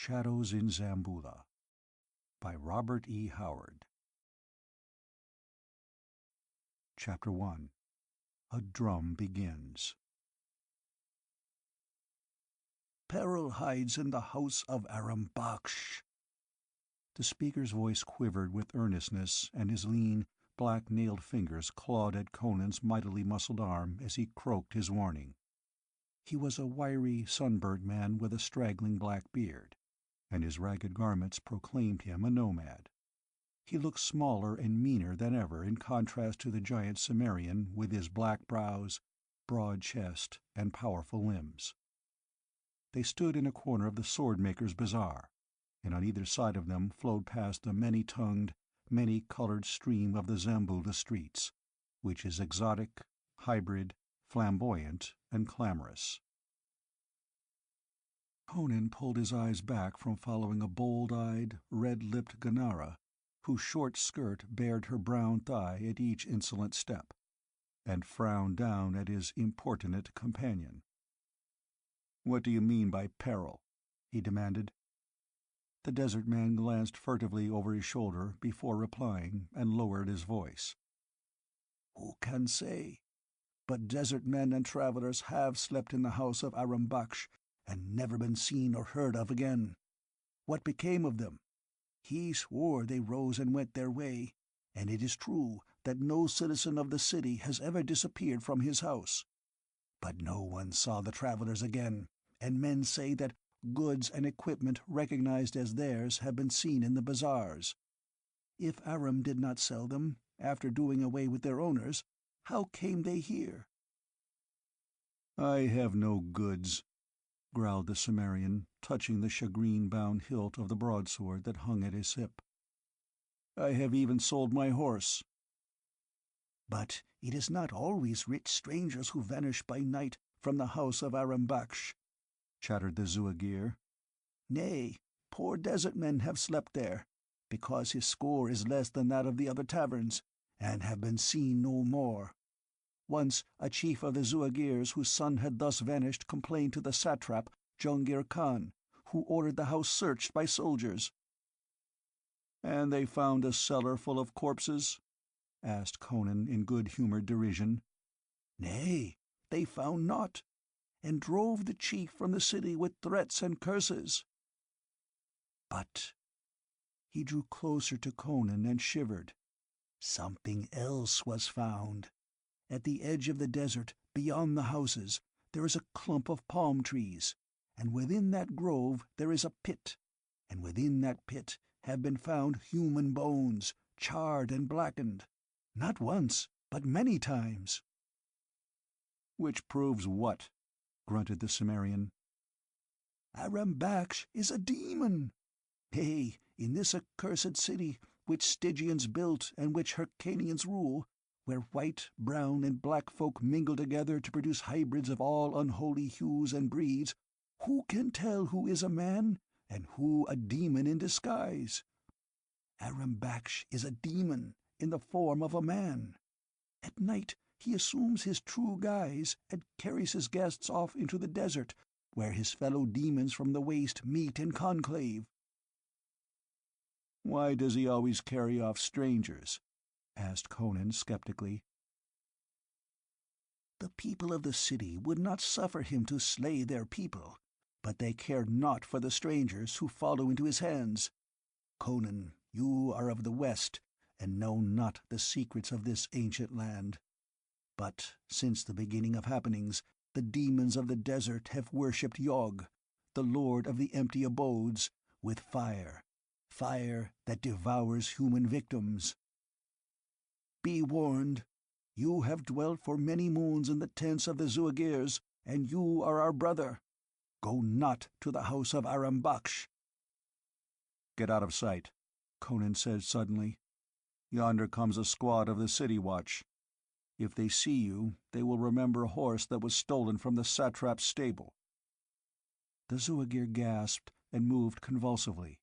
Shadows in Zamboula by Robert E. Howard. Chapter 1. A Drum Begins. Peril hides in the house of Aram Baksh. The speaker's voice quivered with earnestness, and his lean, black-nailed fingers clawed at Conan's mightily muscled arm as he croaked his warning. He was a wiry, sunburnt man with a straggling black beard, and his ragged garments proclaimed him a nomad. He looked smaller and meaner than ever in contrast to the giant Cimmerian with his black brows, broad chest, and powerful limbs. They stood in a corner of the sword-maker's bazaar, and on either side of them flowed past the many-tongued, many-colored stream of the Zamboula streets, which is exotic, hybrid, flamboyant, and clamorous. Conan pulled his eyes back from following a bold-eyed, red-lipped Ghanara, whose short skirt bared her brown thigh at each insolent step, and frowned down at his importunate companion. "What do you mean by peril?" he demanded. The desert man glanced furtively over his shoulder before replying, and lowered his voice. "Who can say? But desert men and travelers have slept in the house of Aram Baksh and never been seen or heard of again. What became of them? He swore they rose and went their way, and it is true that no citizen of the city has ever disappeared from his house. But no one saw the travelers again, and men say that goods and equipment recognized as theirs have been seen in the bazaars. If Aram did not sell them, after doing away with their owners, how came they here?" "I have no goods," growled the Cimmerian, touching the shagreen-bound hilt of the broadsword that hung at his hip. "I have even sold my horse." "But it is not always rich strangers who vanish by night from the house of Aram Baksh," chattered the Zuagir. "Nay, poor desert men have slept there, because his score is less than that of the other taverns, and have been seen no more. Once a chief of the Zuagirs whose son had thus vanished complained to the satrap, Jungir Khan, who ordered the house searched by soldiers." "And they found a cellar full of corpses?" asked Conan in good-humored derision. "Nay, they found naught, and drove the chief from the city with threats and curses." "But—" he drew closer to Conan and shivered. "Something else was found. At the edge of the desert, beyond the houses, there is a clump of palm trees, and within that grove there is a pit, and within that pit have been found human bones, charred and blackened, not once, but many times." "Which proves what?" grunted the Cimmerian. "Aram Baksh is a demon! Nay, in this accursed city, which Stygians built and which Hyrcanians rule, where white, brown, and black folk mingle together to produce hybrids of all unholy hues and breeds, who can tell who is a man and who a demon in disguise? Aram Baksh is a demon in the form of a man. At night he assumes his true guise and carries his guests off into the desert, where his fellow demons from the waste meet in conclave." "Why does he always carry off strangers?" asked Conan skeptically. "The people of the city would not suffer him to slay their people, but they care naught for the strangers who follow into his hands. Conan, you are of the West, and know not the secrets of this ancient land. But since the beginning of happenings, the demons of the desert have worshipped Yog, the lord of the empty abodes, with fire that devours human victims. Be warned. You have dwelt for many moons in the tents of the Zuagirs, and you are our brother. Go not to the house of Aram Baksh." "Get out of sight," Conan said suddenly. "Yonder comes a squad of the city watch. If they see you, they will remember a horse that was stolen from the satrap's stable." The Zuagir gasped and moved convulsively.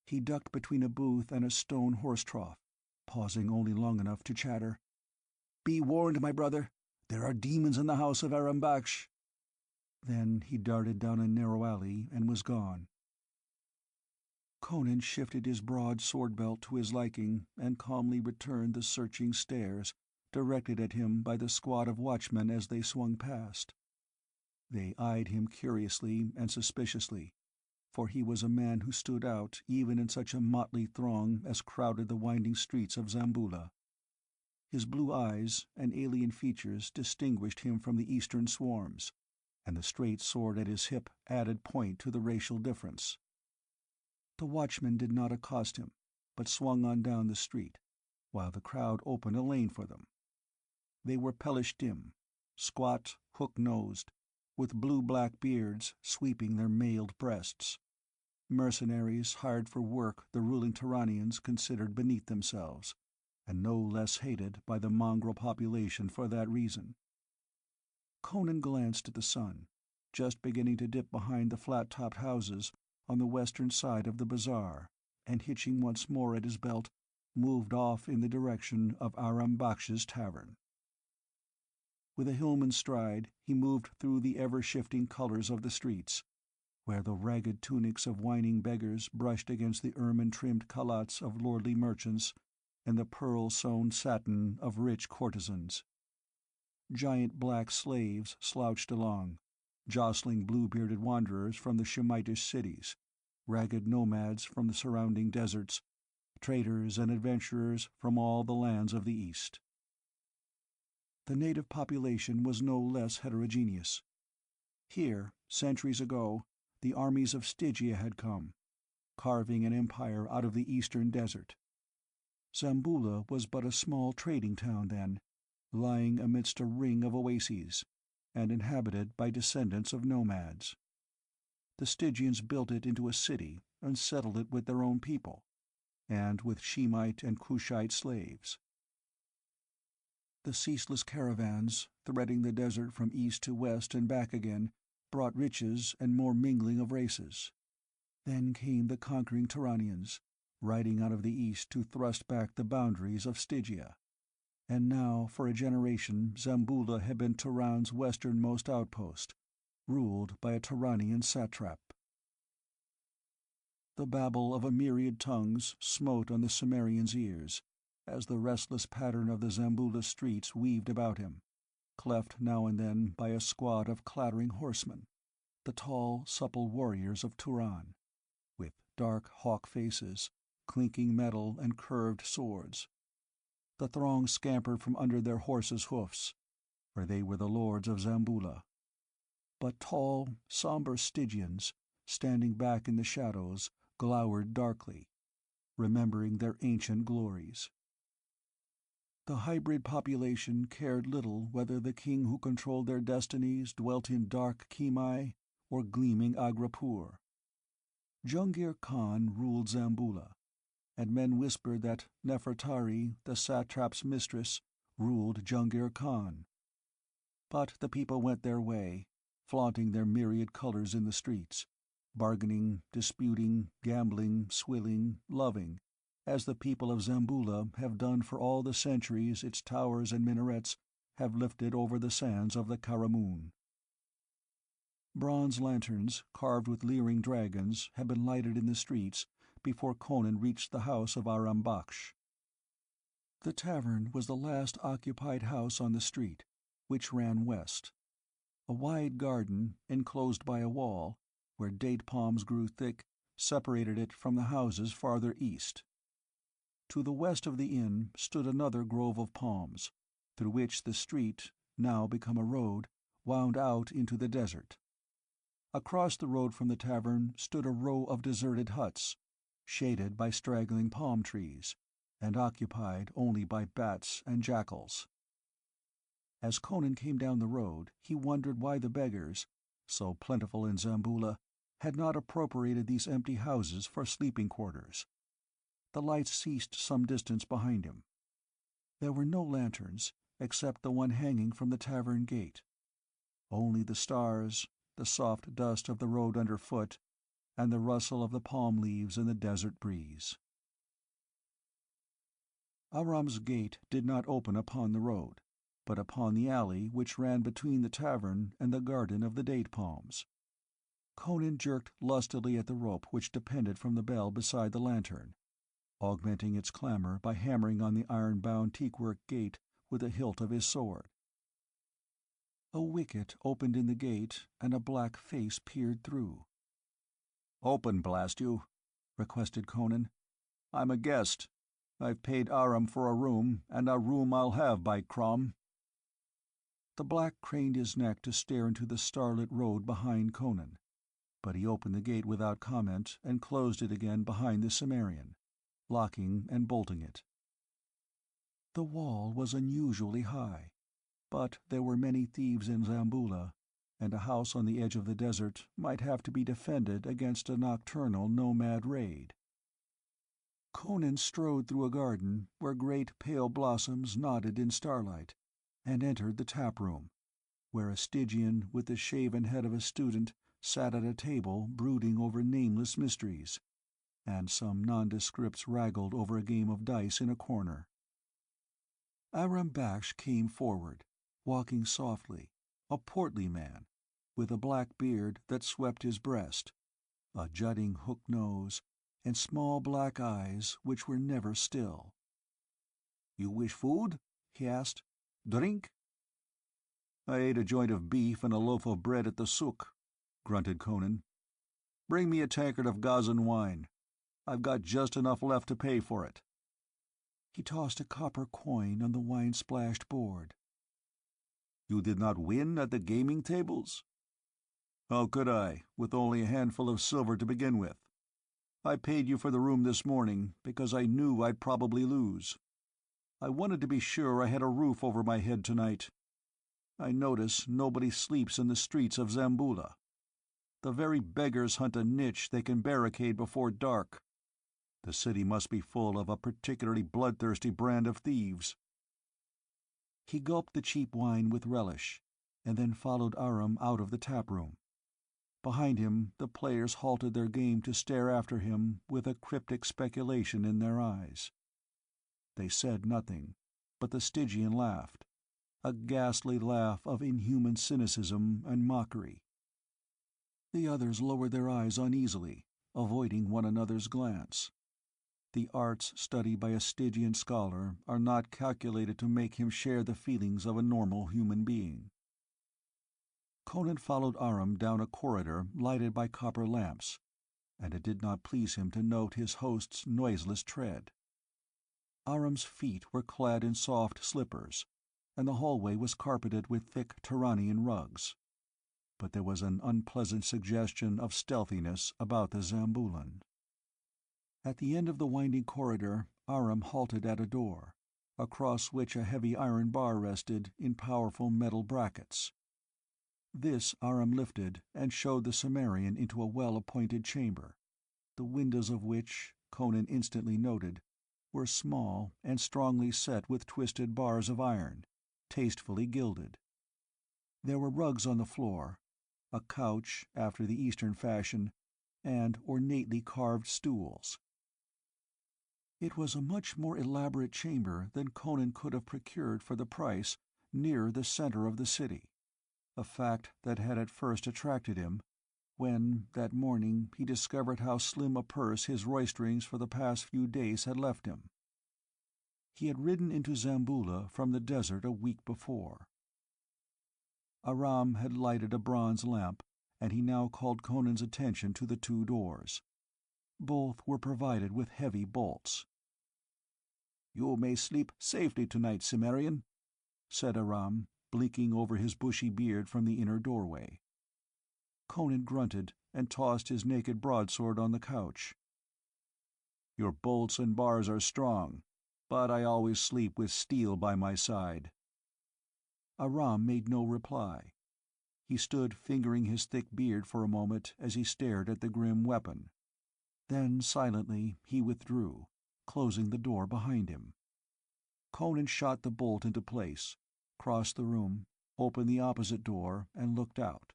He ducked between a booth and a stone horse trough, pausing only long enough to chatter, "Be warned, my brother. There are demons in the house of Aram Baksh." Then he darted down a narrow alley and was gone. Conan shifted his broad sword belt to his liking and calmly returned the searching stares directed at him by the squad of watchmen as they swung past. They eyed him curiously and suspiciously, for he was a man who stood out even in such a motley throng as crowded the winding streets of Zamboula. His blue eyes and alien features distinguished him from the eastern swarms, and the straight sword at his hip added point to the racial difference. The watchmen did not accost him, but swung on down the street, while the crowd opened a lane for them. They were Pelishtim, squat, hook-nosed, with blue-black beards sweeping their mailed breasts. Mercenaries hired for work the ruling Turanians considered beneath themselves, and no less hated by the mongrel population for that reason. Conan glanced at the sun, just beginning to dip behind the flat-topped houses on the western side of the bazaar, and hitching once more at his belt, moved off in the direction of Aram Baksh's tavern. With a hillman's stride, he moved through the ever-shifting colors of the streets, where the ragged tunics of whining beggars brushed against the ermine-trimmed khalats of lordly merchants and the pearl-sewn satin of rich courtesans. Giant black slaves slouched along, jostling blue-bearded wanderers from the Shemitish cities, ragged nomads from the surrounding deserts, traders and adventurers from all the lands of the East. The native population was no less heterogeneous. Here, centuries ago, the armies of Stygia had come, carving an empire out of the eastern desert. Zamboula was but a small trading town then, lying amidst a ring of oases, and inhabited by descendants of nomads. The Stygians built it into a city and settled it with their own people, and with Shemite and Cushite slaves. The ceaseless caravans, threading the desert from east to west and back again, brought riches and more mingling of races. Then came the conquering Turanians, riding out of the east to thrust back the boundaries of Stygia. And now, for a generation, Zamboula had been Turan's westernmost outpost, ruled by a Turanian satrap. The babble of a myriad tongues smote on the Cimmerian's ears, as the restless pattern of the Zamboula streets weaved about him, cleft now and then by a squad of clattering horsemen, the tall, supple warriors of Turan, with dark hawk faces, clinking metal and curved swords. The throng scampered from under their horses' hoofs, for they were the lords of Zamboula. But tall, somber Stygians, standing back in the shadows, glowered darkly, remembering their ancient glories. The hybrid population cared little whether the king who controlled their destinies dwelt in dark Kimai or gleaming Agrapur. Jungir Khan ruled Zamboula, and men whispered that Nefertari, the satrap's mistress, ruled Jungir Khan. But the people went their way, flaunting their myriad colors in the streets, bargaining, disputing, gambling, swilling, loving, as the people of Zamboula have done for all the centuries its towers and minarets have lifted over the sands of the Karamun. Bronze lanterns, carved with leering dragons, had been lighted in the streets before Conan reached the house of Aram Baksh. The tavern was the last occupied house on the street, which ran west. A wide garden, enclosed by a wall, where date palms grew thick, separated it from the houses farther east. To the west of the inn stood another grove of palms, through which the street, now become a road, wound out into the desert. Across the road from the tavern stood a row of deserted huts, shaded by straggling palm trees, and occupied only by bats and jackals. As Conan came down the road, he wondered why the beggars, so plentiful in Zamboula, had not appropriated these empty houses for sleeping quarters. The lights ceased some distance behind him. There were no lanterns, except the one hanging from the tavern gate. Only the stars, the soft dust of the road underfoot, and the rustle of the palm leaves in the desert breeze. Aram's gate did not open upon the road, but upon the alley which ran between the tavern and the garden of the date palms. Conan jerked lustily at the rope which depended from the bell beside the lantern, augmenting its clamor by hammering on the iron-bound teakwork gate with the hilt of his sword. A wicket opened in the gate, and a black face peered through. "Open, blast you," requested Conan. "I'm a guest. I've paid Aram for a room, and a room I'll have, by Crom." The black craned his neck to stare into the starlit road behind Conan, but he opened the gate without comment and closed it again behind the Cimmerian, locking and bolting it. The wall was unusually high, but there were many thieves in Zamboula, and a house on the edge of the desert might have to be defended against a nocturnal nomad raid. Conan strode through a garden where great pale blossoms nodded in starlight, and entered the tap-room, where a Stygian with the shaven head of a student sat at a table brooding over nameless mysteries, and some nondescripts wrangled over a game of dice in a corner. Aram Baksh came forward, walking softly, a portly man, with a black beard that swept his breast, a jutting hook nose, and small black eyes which were never still. "You wish food?" he asked. "Drink?" "I ate a joint of beef and a loaf of bread at the souk," grunted Conan. "Bring me a tankard of Gazan wine. I've got just enough left to pay for it." He tossed a copper coin on the wine-splashed board. "You did not win at the gaming tables?" "How could I, with only a handful of silver to begin with? I paid you for the room this morning because I knew I'd probably lose. I wanted to be sure I had a roof over my head tonight. I notice nobody sleeps in the streets of Zamboula. The very beggars hunt a niche they can barricade before dark. The city must be full of a particularly bloodthirsty brand of thieves." He gulped the cheap wine with relish, and then followed Aram out of the tap-room. Behind him the players halted their game to stare after him with a cryptic speculation in their eyes. They said nothing, but the Stygian laughed, a ghastly laugh of inhuman cynicism and mockery. The others lowered their eyes uneasily, avoiding one another's glance. The arts studied by a Stygian scholar are not calculated to make him share the feelings of a normal human being. Conan followed Aram down a corridor lighted by copper lamps, and it did not please him to note his host's noiseless tread. Aram's feet were clad in soft slippers, and the hallway was carpeted with thick Turanian rugs. But there was an unpleasant suggestion of stealthiness about the Zamboulan. At the end of the winding corridor, Aram halted at a door, across which a heavy iron bar rested in powerful metal brackets. This Aram lifted and showed the Cimmerian into a well-appointed chamber, the windows of which, Conan instantly noted, were small and strongly set with twisted bars of iron, tastefully gilded. There were rugs on the floor, a couch after the Eastern fashion, and ornately carved stools. It was a much more elaborate chamber than Conan could have procured for the price nearer the center of the city, a fact that had at first attracted him, when, that morning, he discovered how slim a purse his roisterings for the past few days had left him. He had ridden into Zamboula from the desert a week before. Aram had lighted a bronze lamp, and he now called Conan's attention to the two doors. Both were provided with heavy bolts. "You may sleep safely tonight, Cimmerian," said Aram, blinking over his bushy beard from the inner doorway. Conan grunted and tossed his naked broadsword on the couch. "Your bolts and bars are strong, but I always sleep with steel by my side." Aram made no reply. He stood fingering his thick beard for a moment as he stared at the grim weapon. Then silently he withdrew, closing the door behind him. Conan shot the bolt into place, crossed the room, opened the opposite door, and looked out.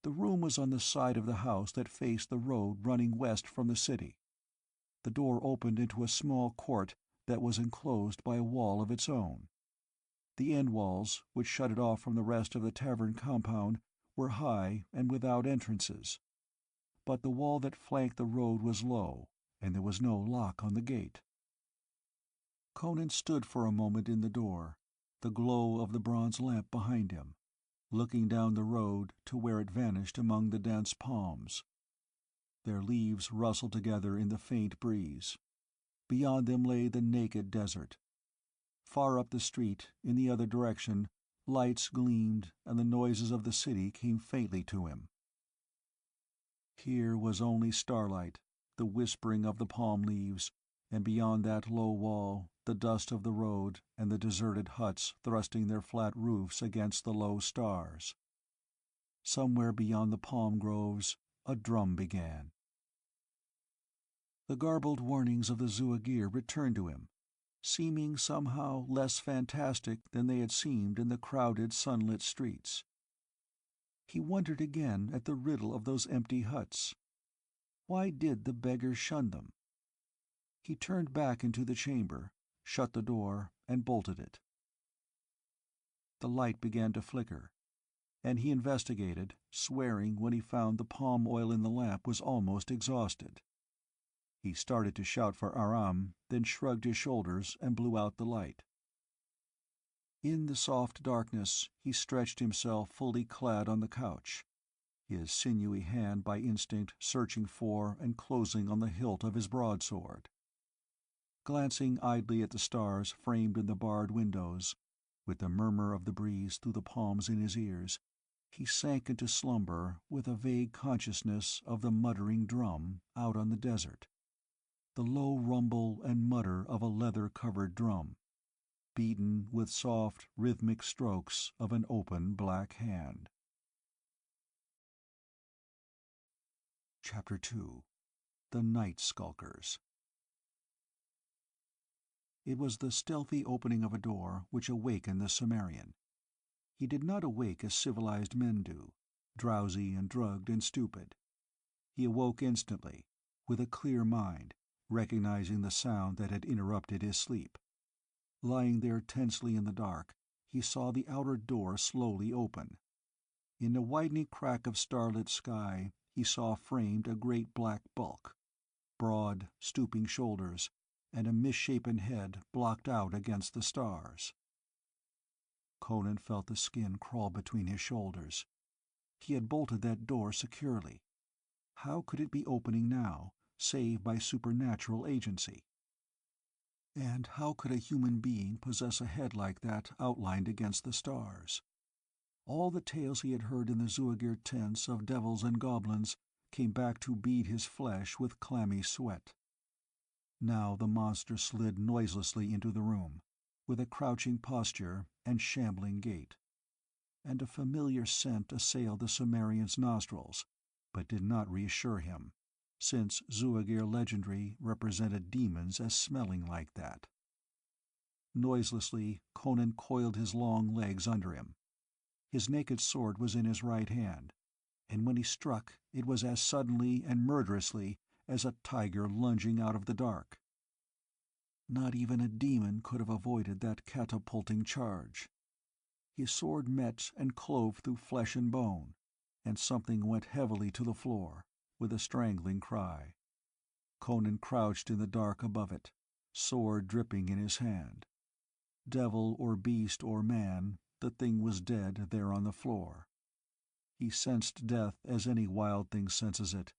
The room was on the side of the house that faced the road running west from the city. The door opened into a small court that was enclosed by a wall of its own. The end walls, which shut it off from the rest of the tavern compound, were high and without entrances, but the wall that flanked the road was low, and there was no lock on the gate. Conan stood for a moment in the door, the glow of the bronze lamp behind him, looking down the road to where it vanished among the dense palms. Their leaves rustled together in the faint breeze. Beyond them lay the naked desert. Far up the street, in the other direction, lights gleamed and the noises of the city came faintly to him. Here was only starlight, the whispering of the palm leaves, and beyond that low wall, the dust of the road and the deserted huts thrusting their flat roofs against the low stars. Somewhere beyond the palm groves, a drum began. The garbled warnings of the Zuagir returned to him, seeming somehow less fantastic than they had seemed in the crowded sunlit streets. He wondered again at the riddle of those empty huts. Why did the beggars shun them? He turned back into the chamber, shut the door, and bolted it. The light began to flicker, and he investigated, swearing when he found the palm oil in the lamp was almost exhausted. He started to shout for Aram, then shrugged his shoulders and blew out the light. In the soft darkness, he stretched himself fully clad on the couch, his sinewy hand by instinct searching for and closing on the hilt of his broadsword. Glancing idly at the stars framed in the barred windows, with the murmur of the breeze through the palms in his ears, he sank into slumber with a vague consciousness of the muttering drum out on the desert, the low rumble and mutter of a leather-covered drum, beaten with soft, rhythmic strokes of an open black hand. Chapter 2. The Night Skulkers. It was the stealthy opening of a door which awakened the Cimmerian. He did not awake as civilized men do, drowsy and drugged and stupid. He awoke instantly, with a clear mind, recognizing the sound that had interrupted his sleep. Lying there tensely in the dark, he saw the outer door slowly open. In the widening crack of starlit sky, he saw framed a great black bulk, broad, stooping shoulders, and a misshapen head blocked out against the stars. Conan felt the skin crawl between his shoulders. He had bolted that door securely. How could it be opening now, save by supernatural agency? And how could a human being possess a head like that outlined against the stars? All the tales he had heard in the Zuagir tents of devils and goblins came back to bead his flesh with clammy sweat. Now the monster slid noiselessly into the room, with a crouching posture and shambling gait. And a familiar scent assailed the Cimmerian's nostrils, but did not reassure him, since Zuagir legendary represented demons as smelling like that. Noiselessly, Conan coiled his long legs under him. His naked sword was in his right hand, and when he struck it was as suddenly and murderously as a tiger lunging out of the dark. Not even a demon could have avoided that catapulting charge. His sword met and clove through flesh and bone, and something went heavily to the floor, with a strangling cry. Conan crouched in the dark above it, sword dripping in his hand. Devil or beast or man, the thing was dead there on the floor. He sensed death as any wild thing senses it.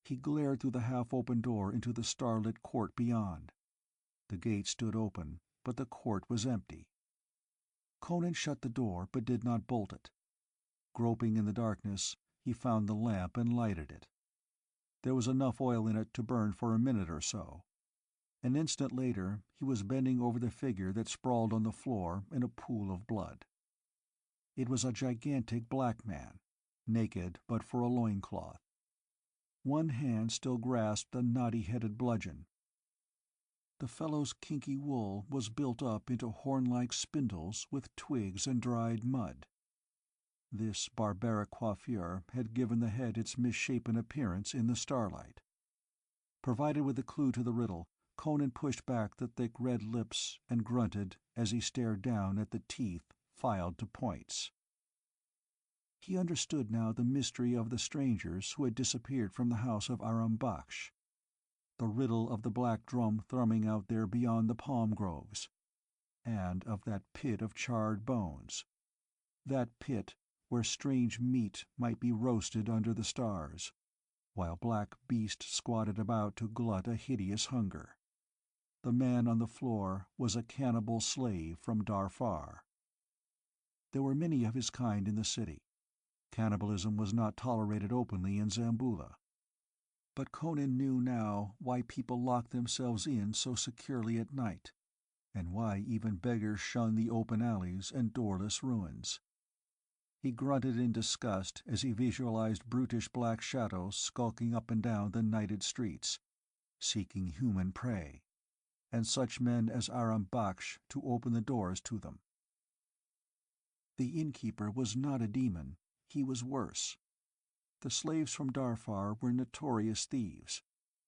He glared through the half-open door into the starlit court beyond. The gate stood open, but the court was empty. Conan shut the door but did not bolt it. Groping in the darkness, he found the lamp and lighted it. There was enough oil in it to burn for a minute or so. An instant later he was bending over the figure that sprawled on the floor in a pool of blood. It was a gigantic black man, naked but for a loincloth. One hand still grasped a knotty-headed bludgeon. The fellow's kinky wool was built up into horn-like spindles with twigs and dried mud. This barbaric coiffure had given the head its misshapen appearance in the starlight. Provided with the clue to the riddle, Conan pushed back the thick red lips and grunted as he stared down at the teeth filed to points. He understood now the mystery of the strangers who had disappeared from the house of Aram Baksh, the riddle of the black drum thrumming out there beyond the palm groves, and of that pit of charred bones, that pit where strange meat might be roasted under the stars, while black beasts squatted about to glut a hideous hunger. The man on the floor was a cannibal slave from Darfar. There were many of his kind in the city. Cannibalism was not tolerated openly in Zamboula. But Conan knew now why people locked themselves in so securely at night, and why even beggars shunned the open alleys and doorless ruins. He grunted in disgust as he visualized brutish black shadows skulking up and down the nighted streets, seeking human prey, and such men as Aram Baksh to open the doors to them. The innkeeper was not a demon, he was worse. The slaves from Darfar were notorious thieves.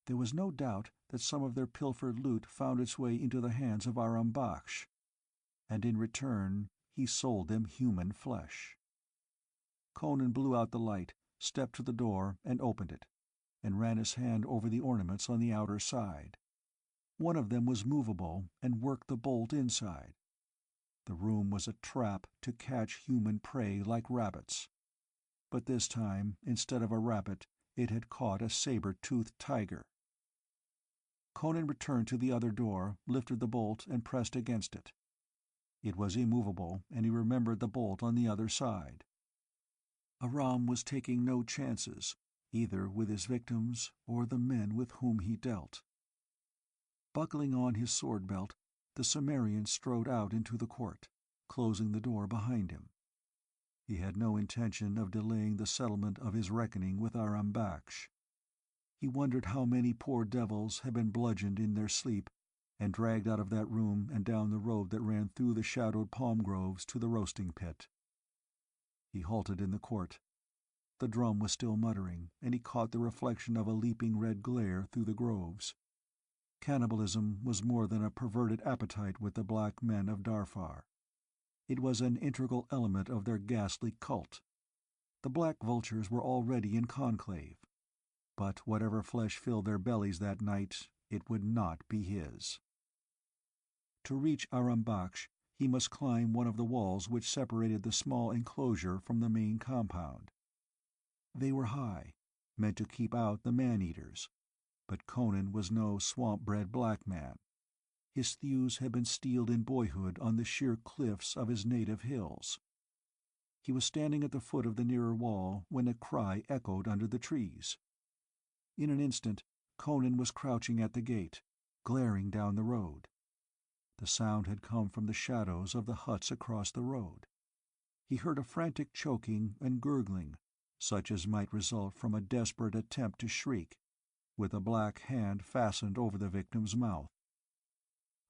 There was no doubt that some of their pilfered loot found its way into the hands of Aram Baksh, and in return he sold them human flesh. Conan blew out the light, stepped to the door and opened it, and ran his hand over the ornaments on the outer side. One of them was movable and worked the bolt inside. The room was a trap to catch human prey like rabbits. But this time, instead of a rabbit, it had caught a saber-toothed tiger. Conan returned to the other door, lifted the bolt and pressed against it. It was immovable, and he remembered the bolt on the other side. Aram was taking no chances, either with his victims or the men with whom he dealt. Buckling on his sword belt, the Cimmerian strode out into the court, closing the door behind him. He had no intention of delaying the settlement of his reckoning with Aram Baksh. He wondered how many poor devils had been bludgeoned in their sleep and dragged out of that room and down the road that ran through the shadowed palm groves to the roasting pit. He halted in the court. The drum was still muttering, and he caught the reflection of a leaping red glare through the groves. Cannibalism was more than a perverted appetite with the black men of Darfar. It was an integral element of their ghastly cult. The black vultures were already in conclave. But whatever flesh filled their bellies that night, it would not be his. To reach Aram Baksh, he must climb one of the walls which separated the small enclosure from the main compound. They were high, meant to keep out the man-eaters, but Conan was no swamp-bred black man. His thews had been steeled in boyhood on the sheer cliffs of his native hills. He was standing at the foot of the nearer wall when a cry echoed under the trees. In an instant, Conan was crouching at the gate, glaring down the road. The sound had come from the shadows of the huts across the road. He heard a frantic choking and gurgling, such as might result from a desperate attempt to shriek, with a black hand fastened over the victim's mouth.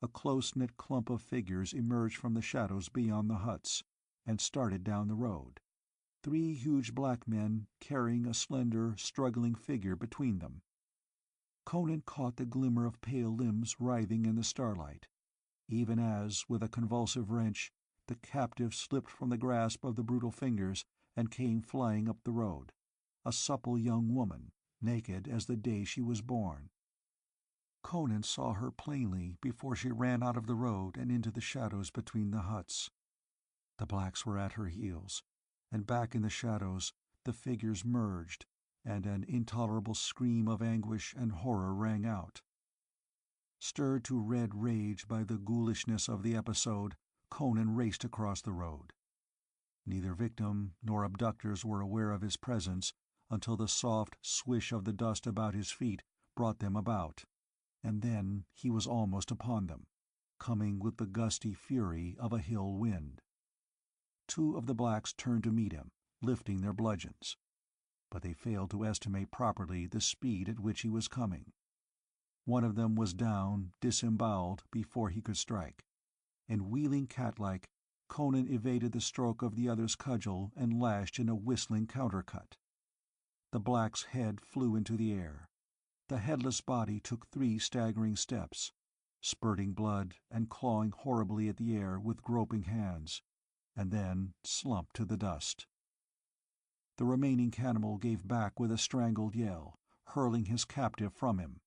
A close-knit clump of figures emerged from the shadows beyond the huts, and started down the road. 3 huge black men carrying a slender, struggling figure between them. Conan caught the glimmer of pale limbs writhing in the starlight, even as, with a convulsive wrench, the captive slipped from the grasp of the brutal fingers and came flying up the road, a supple young woman, naked as the day she was born. Conan saw her plainly before she ran out of the road and into the shadows between the huts. The blacks were at her heels, and back in the shadows the figures merged, and an intolerable scream of anguish and horror rang out. Stirred to red rage by the ghoulishness of the episode, Conan raced across the road. Neither victim nor abductors were aware of his presence until the soft swish of the dust about his feet brought them about, and then he was almost upon them, coming with the gusty fury of a hill wind. 2 of the blacks turned to meet him, lifting their bludgeons, but they failed to estimate properly the speed at which he was coming. One of them was down, disemboweled, before he could strike, and wheeling cat-like, Conan evaded the stroke of the other's cudgel and lashed in a whistling countercut. The black's head flew into the air. The headless body took 3 staggering steps, spurting blood and clawing horribly at the air with groping hands, and then slumped to the dust. The remaining cannibal gave back with a strangled yell, hurling his captive from him.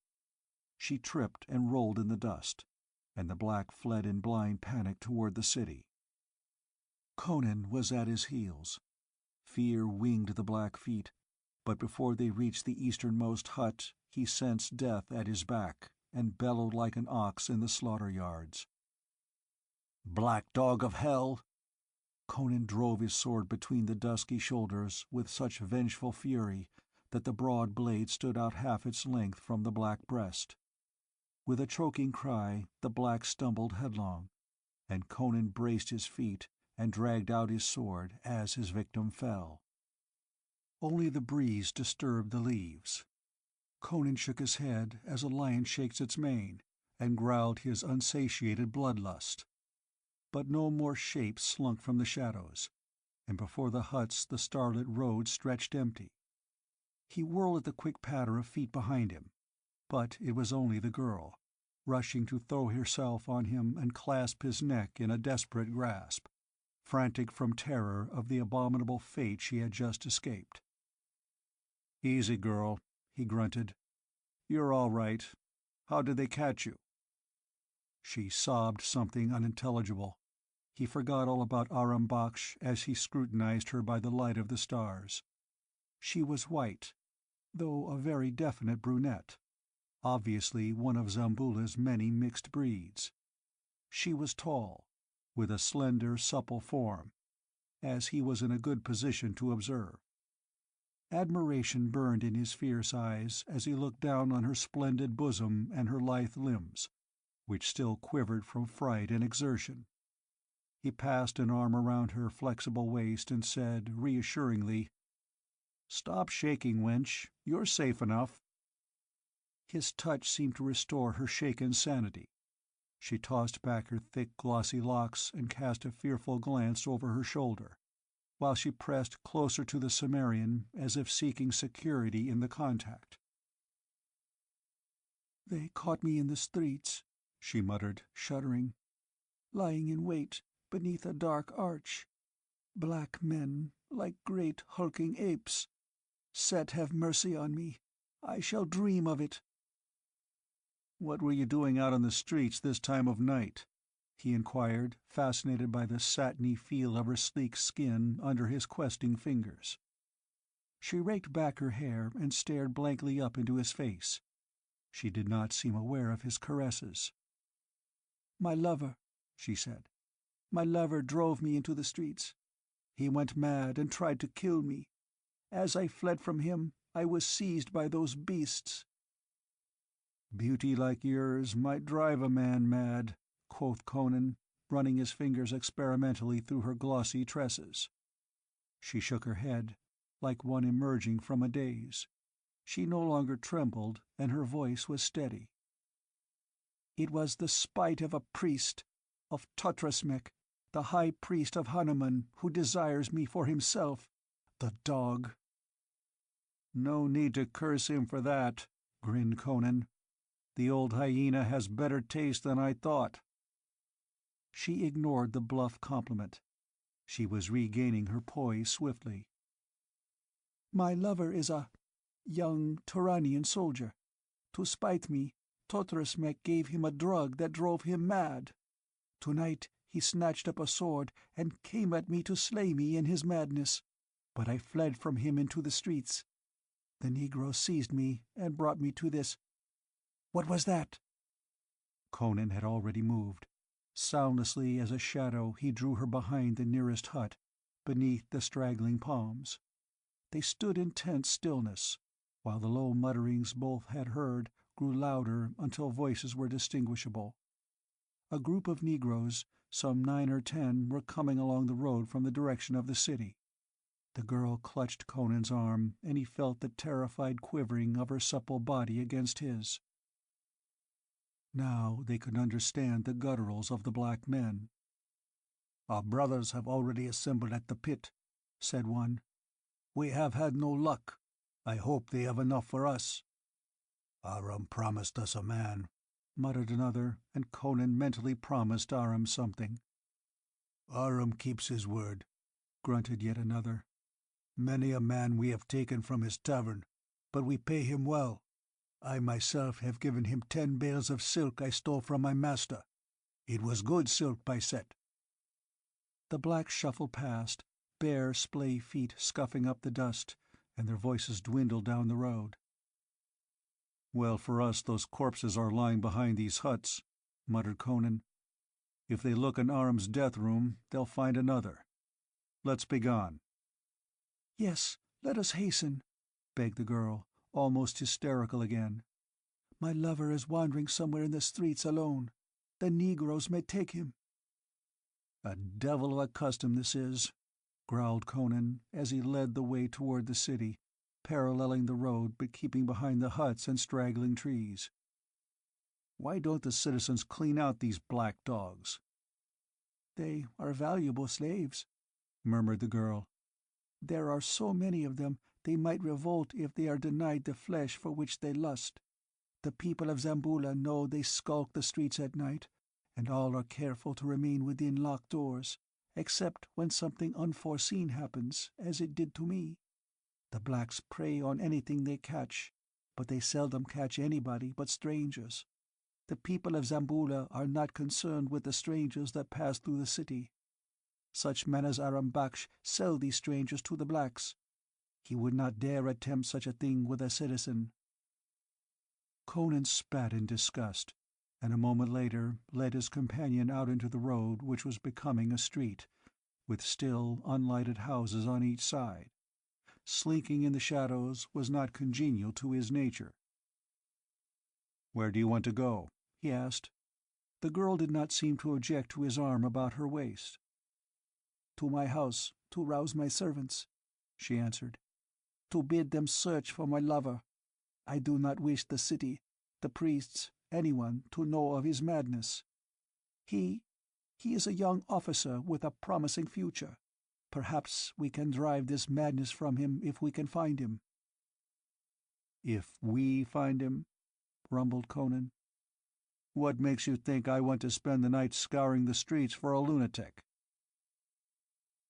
She tripped and rolled in the dust, and the black fled in blind panic toward the city. Conan was at his heels. Fear winged the black feet, but before they reached the easternmost hut he sensed death at his back and bellowed like an ox in the slaughter yards. "Black dog of hell!" Conan drove his sword between the dusky shoulders with such vengeful fury that the broad blade stood out half its length from the black breast. With a choking cry the black stumbled headlong, and Conan braced his feet and dragged out his sword as his victim fell. Only the breeze disturbed the leaves. Conan shook his head as a lion shakes its mane, and growled his unsatiated bloodlust. But no more shapes slunk from the shadows, and before the huts the starlit road stretched empty. He whirled at the quick patter of feet behind him, but it was only the girl, rushing to throw herself on him and clasp his neck in a desperate grasp, frantic from terror of the abominable fate she had just escaped. "Easy, girl," he grunted. "You're all right. How did they catch you?" She sobbed something unintelligible. He forgot all about Aram Baksh as he scrutinized her by the light of the stars. She was white, though a very definite brunette, obviously one of Zamboula's many mixed breeds. She was tall, with a slender, supple form, as he was in a good position to observe. Admiration burned in his fierce eyes as he looked down on her splendid bosom and her lithe limbs, which still quivered from fright and exertion. He passed an arm around her flexible waist and said, reassuringly, "Stop shaking, wench. You're safe enough." His touch seemed to restore her shaken sanity. She tossed back her thick, glossy locks and cast a fearful glance over her shoulder, while she pressed closer to the Cimmerian as if seeking security in the contact. "They caught me in the streets," she muttered, shuddering, "lying in wait beneath a dark arch. Black men, like great hulking apes. Set have mercy on me. I shall dream of it." "What were you doing out on the streets this time of night?" he inquired, fascinated by the satiny feel of her sleek skin under his questing fingers. She raked back her hair and stared blankly up into his face. She did not seem aware of his caresses. "My lover," she said. "My lover drove me into the streets. He went mad and tried to kill me. As I fled from him, I was seized by those beasts." "Beauty like yours might drive a man mad," quoth Conan, running his fingers experimentally through her glossy tresses. She shook her head, like one emerging from a daze. She no longer trembled, and her voice was steady. "It was the spite of a priest, of Totrasmek, the high priest of Hanuman, who desires me for himself. The dog!" "No need to curse him for that," grinned Conan. "The old hyena has better taste than I thought." She ignored the bluff compliment. She was regaining her poise swiftly. "My lover is a young Turanian soldier. To spite me, Totrasmek gave him a drug that drove him mad. Tonight he snatched up a sword and came at me to slay me in his madness, but I fled from him into the streets. The Negro seized me and brought me to this— What was that?" Conan had already moved. Soundlessly as a shadow he drew her behind the nearest hut, beneath the straggling palms. They stood in tense stillness, while the low mutterings both had heard grew louder until voices were distinguishable. A group of Negroes, some 9 or 10, were coming along the road from the direction of the city. The girl clutched Conan's arm, and he felt the terrified quivering of her supple body against his. Now they could understand the gutturals of the black men. "Our brothers have already assembled at the pit," said one. "We have had no luck. I hope they have enough for us." "Aram promised us a man," muttered another, and Conan mentally promised Aram something. "Aram keeps his word," grunted yet another. Many a man we have taken from his tavern, but we pay him well. I myself have given him 10 bales of silk I stole from my master. It was good silk, by set." The blacks shuffled past, bare, splay feet scuffing up the dust, and their voices dwindled down the road. "Well for us those corpses are lying behind these huts," muttered Conan. "If they look in Aram's death room, they'll find another. Let's be gone." "Yes, let us hasten," begged the girl, almost hysterical again. "My lover is wandering somewhere in the streets alone. The Negroes may take him." "A devil of a custom this is," growled Conan, as he led the way toward the city, paralleling the road but keeping behind the huts and straggling trees. "Why don't the citizens clean out these black dogs?" "They are valuable slaves," murmured the girl. "There are so many of them they might revolt if they are denied the flesh for which they lust. The people of Zamboula know they skulk the streets at night, and all are careful to remain within locked doors, except when something unforeseen happens, as it did to me. The blacks prey on anything they catch, but they seldom catch anybody but strangers. The people of Zamboula are not concerned with the strangers that pass through the city. Such men as Aram Baksh sell these strangers to the blacks. He would not dare attempt such a thing with a citizen." Conan spat in disgust, and a moment later led his companion out into the road which was becoming a street, with still, unlighted houses on each side. Slinking in the shadows was not congenial to his nature. "Where do you want to go?" he asked. The girl did not seem to object to his arm about her waist. "To my house, to rouse my servants," she answered. "To bid them search for my lover. I do not wish the city, the priests, anyone, to know of his madness. He is a young officer with a promising future. Perhaps we can drive this madness from him if we can find him." "If we find him?" rumbled Conan. "What makes you think I want to spend the night scouring the streets for a lunatic?"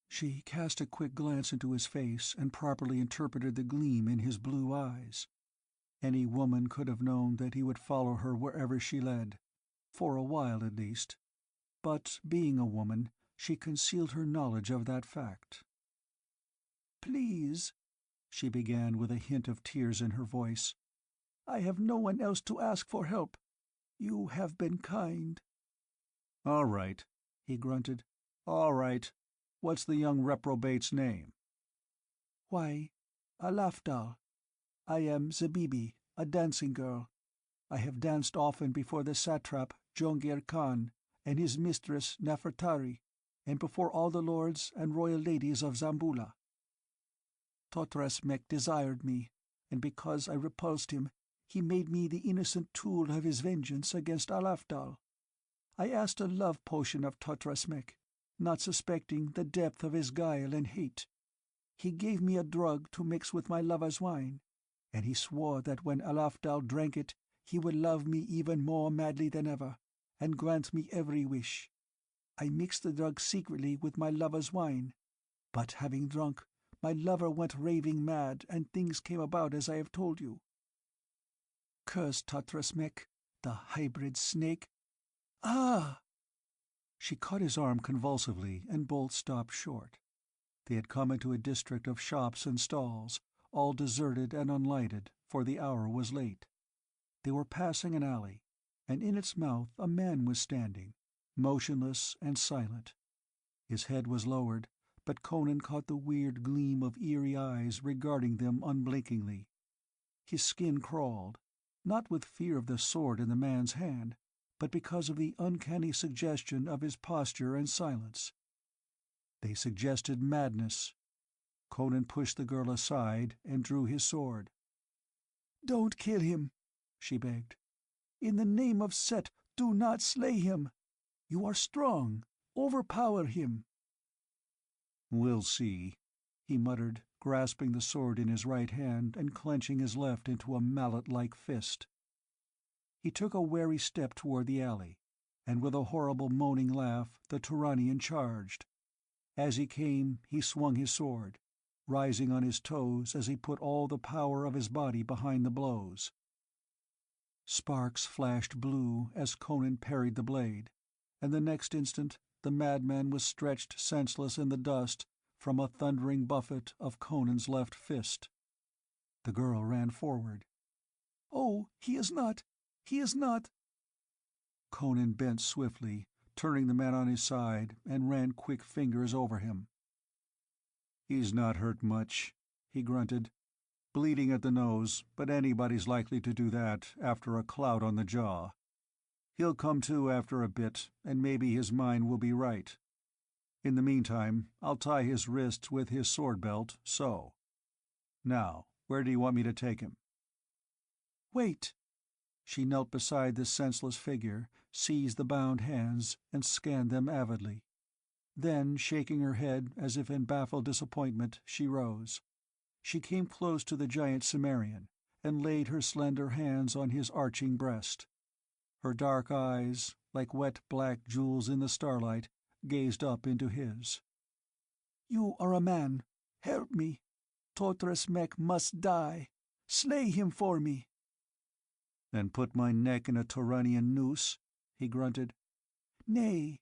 She cast a quick glance into his face and properly interpreted the gleam in his blue eyes. Any woman could have known that he would follow her wherever she led, for a while at least. But, being a woman, she concealed her knowledge of that fact. "Please," she began with a hint of tears in her voice, "I have no one else to ask for help. You have been kind." "All right," he grunted. "All right. What's the young reprobate's name?" "Why, Alafdal. I am Zabibi, a dancing girl. I have danced often before the satrap Jongir Khan and his mistress Nefertari, and before all the lords and royal ladies of Zamboula. Tothrasmek desired me, and because I repulsed him, he made me the innocent tool of his vengeance against Alafdal. I asked a love potion of Tothrasmek, not suspecting the depth of his guile and hate. He gave me a drug to mix with my lover's wine, and he swore that when Alafdal drank it, he would love me even more madly than ever, and grant me every wish. I mixed the drug secretly with my lover's wine, but having drunk, my lover went raving mad, and things came about as I have told you. Curse Tothrasmek, the hybrid snake. Ah!" She caught his arm convulsively, and both stopped short. They had come into a district of shops and stalls, all deserted and unlighted, for the hour was late. They were passing an alley, and in its mouth a man was standing, motionless and silent. His head was lowered, but Conan caught the weird gleam of eerie eyes regarding them unblinkingly. His skin crawled, not with fear of the sword in the man's hand, but because of the uncanny suggestion of his posture and silence. They suggested madness. Conan pushed the girl aside and drew his sword. "Don't kill him," she begged. "In the name of Set, do not slay him. You are strong. Overpower him." "We'll see," he muttered, grasping the sword in his right hand and clenching his left into a mallet-like fist. He took a wary step toward the alley, and with a horrible moaning laugh the Turanian charged. As he came, he swung his sword. rising on his toes as he put all the power of his body behind the blows. Sparks flashed blue as Conan parried the blade, and the next instant the madman was stretched senseless in the dust from a thundering buffet of Conan's left fist. The girl ran forward. "Oh, he is not! He is not!" Conan bent swiftly, turning the man on his side, and ran quick fingers over him. "He's not hurt much," he grunted. "Bleeding at the nose, but anybody's likely to do that after a clout on the jaw. He'll come to after a bit, and maybe his mind will be right. In the meantime, I'll tie his wrists with his sword belt, so. Now, where do you want me to take him?" "Wait." She knelt beside the senseless figure, seized the bound hands, and scanned them avidly. Then, shaking her head as if in baffled disappointment, she rose. She came close to the giant Cimmerian, and laid her slender hands on his arching breast. Her dark eyes, like wet black jewels in the starlight, gazed up into his. "You are a man. Help me. Tortres Mech must die. Slay him for me." "Then put my neck in a Turanian noose?" he grunted. "Nay."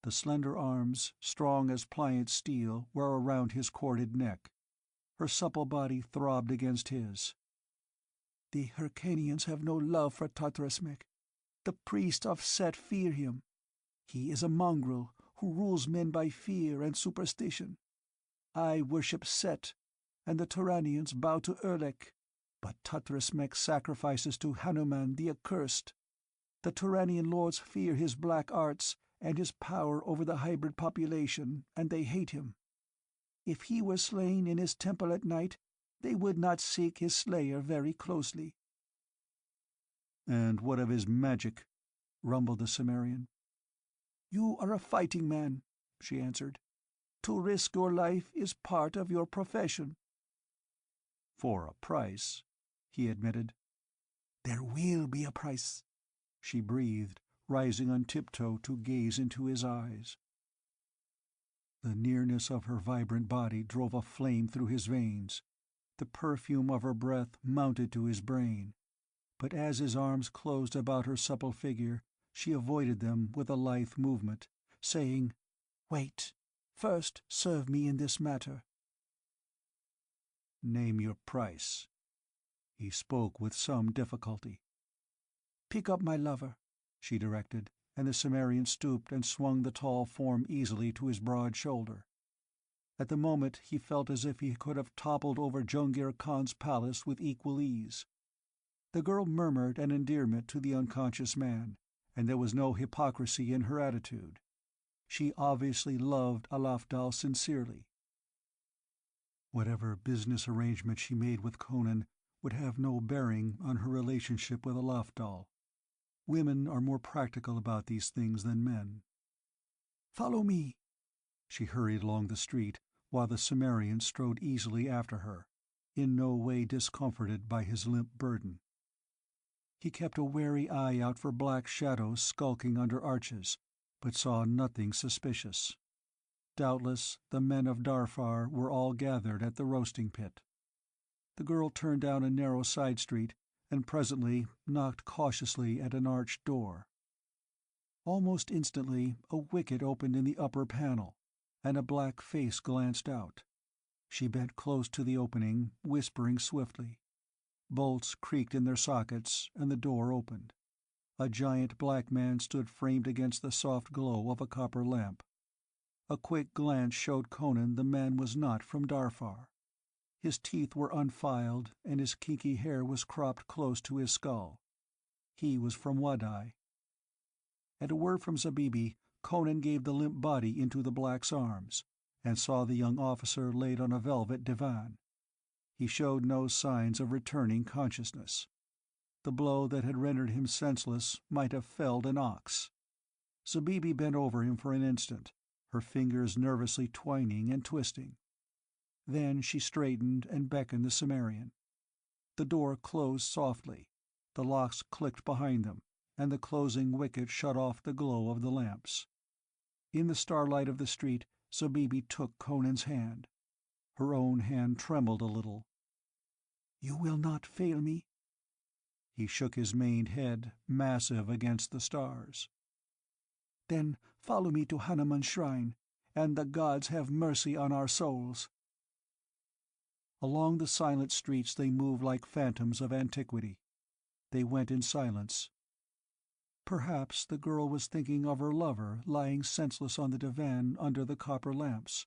The slender arms, strong as pliant steel, were around his corded neck. Her supple body throbbed against his. "The Hyrcanians have no love for Tatrasmek. The priests of Set fear him. He is a mongrel who rules men by fear and superstition. I worship Set, and the Turanians bow to Erlek, but Tatrasmek sacrifices to Hanuman the Accursed. The Turanian lords fear his black arts and his power over the hybrid population, and they hate him. If he were slain in his temple at night, they would not seek his slayer very closely." "And what of his magic?" rumbled the Cimmerian. "You are a fighting man," she answered. "To risk your life is part of your profession." "For a price," he admitted. "There will be a price," she breathed, rising on tiptoe to gaze into his eyes. The nearness of her vibrant body drove a flame through his veins. The perfume of her breath mounted to his brain, but as his arms closed about her supple figure, she avoided them with a lithe movement, saying, "Wait. First serve me in this matter." "Name your price." He spoke with some difficulty. "Pick up my lover," she directed, and the Cimmerian stooped and swung the tall form easily to his broad shoulder. At the moment he felt as if he could have toppled over Jungir Khan's palace with equal ease. The girl murmured an endearment to the unconscious man, and there was no hypocrisy in her attitude. She obviously loved Alafdal sincerely. Whatever business arrangement she made with Conan would have no bearing on her relationship with Alafdal. Women are more practical about these things than men. "Follow me." She hurried along the street, while the Cimmerian strode easily after her, in no way discomforted by his limp burden. He kept a wary eye out for black shadows skulking under arches, but saw nothing suspicious. Doubtless the men of Darfar were all gathered at the roasting pit. The girl turned down a narrow side street, and presently knocked cautiously at an arched door. Almost instantly a wicket opened in the upper panel, and a black face glanced out. She bent close to the opening, whispering swiftly. Bolts creaked in their sockets, and the door opened. A giant black man stood framed against the soft glow of a copper lamp. A quick glance showed Conan the man was not from Darfar. His teeth were unfiled, and his kinky hair was cropped close to his skull. He was from Wadai. At a word from Zabibi, Conan gave the limp body into the black's arms, and saw the young officer laid on a velvet divan. He showed no signs of returning consciousness. The blow that had rendered him senseless might have felled an ox. Zabibi bent over him for an instant, her fingers nervously twining and twisting. Then she straightened and beckoned the Cimmerian. The door closed softly, the locks clicked behind them, and the closing wicket shut off the glow of the lamps. In the starlight of the street, Zabibi took Conan's hand. Her own hand trembled a little. "You will not fail me?" He shook his maned head, massive against the stars. "Then follow me to Hanuman's shrine, and the gods have mercy on our souls." Along the silent streets they moved like phantoms of antiquity. They went in silence. Perhaps the girl was thinking of her lover lying senseless on the divan under the copper lamps,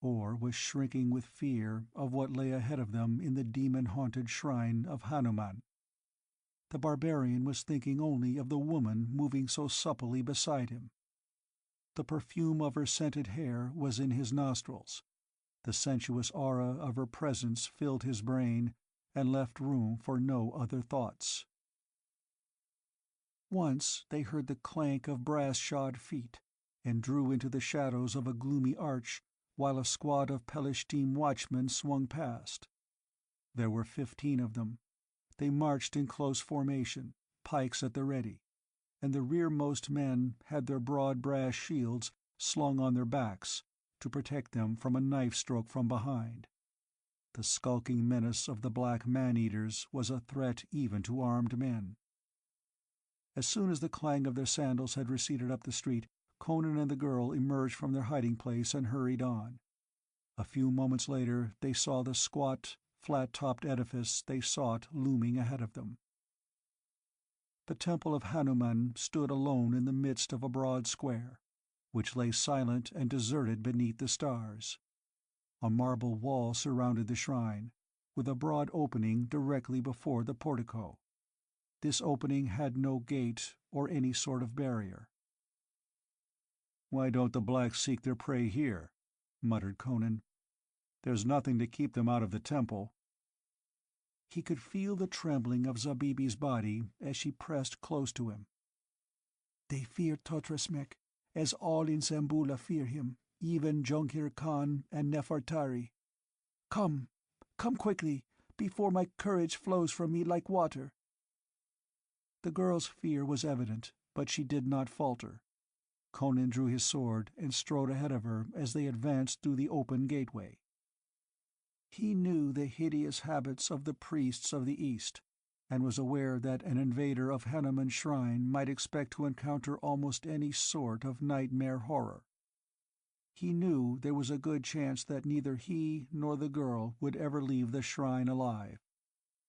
or was shrinking with fear of what lay ahead of them in the demon-haunted shrine of Hanuman. The barbarian was thinking only of the woman moving so supplely beside him. The perfume of her scented hair was in his nostrils. The sensuous aura of her presence filled his brain and left room for no other thoughts. Once they heard the clank of brass-shod feet, and drew into the shadows of a gloomy arch while a squad of Pelishtim watchmen swung past. There were 15 of them. They marched in close formation, pikes at the ready, and the rearmost men had their broad brass shields slung on their backs to protect them from a knife stroke from behind. The skulking menace of the black man-eaters was a threat even to armed men. As soon as the clang of their sandals had receded up the street, Conan and the girl emerged from their hiding place and hurried on. A few moments later they saw the squat, flat-topped edifice they sought looming ahead of them. The temple of Hanuman stood alone in the midst of a broad square, which lay silent and deserted beneath the stars. A marble wall surrounded the shrine, with a broad opening directly before the portico. This opening had no gate or any sort of barrier. "Why don't the blacks seek their prey here?" muttered Conan. "There's nothing to keep them out of the temple." He could feel the trembling of Zabibi's body as she pressed close to him. "They fear Totrasmek, as all in Zamboula fear him, even Jungir Khan and Nefertari. Come, come quickly, before my courage flows from me like water." The girl's fear was evident, but she did not falter. Conan drew his sword and strode ahead of her as they advanced through the open gateway. He knew the hideous habits of the priests of the East, and was aware that an invader of Hanuman's shrine might expect to encounter almost any sort of nightmare horror. He knew there was a good chance that neither he nor the girl would ever leave the shrine alive,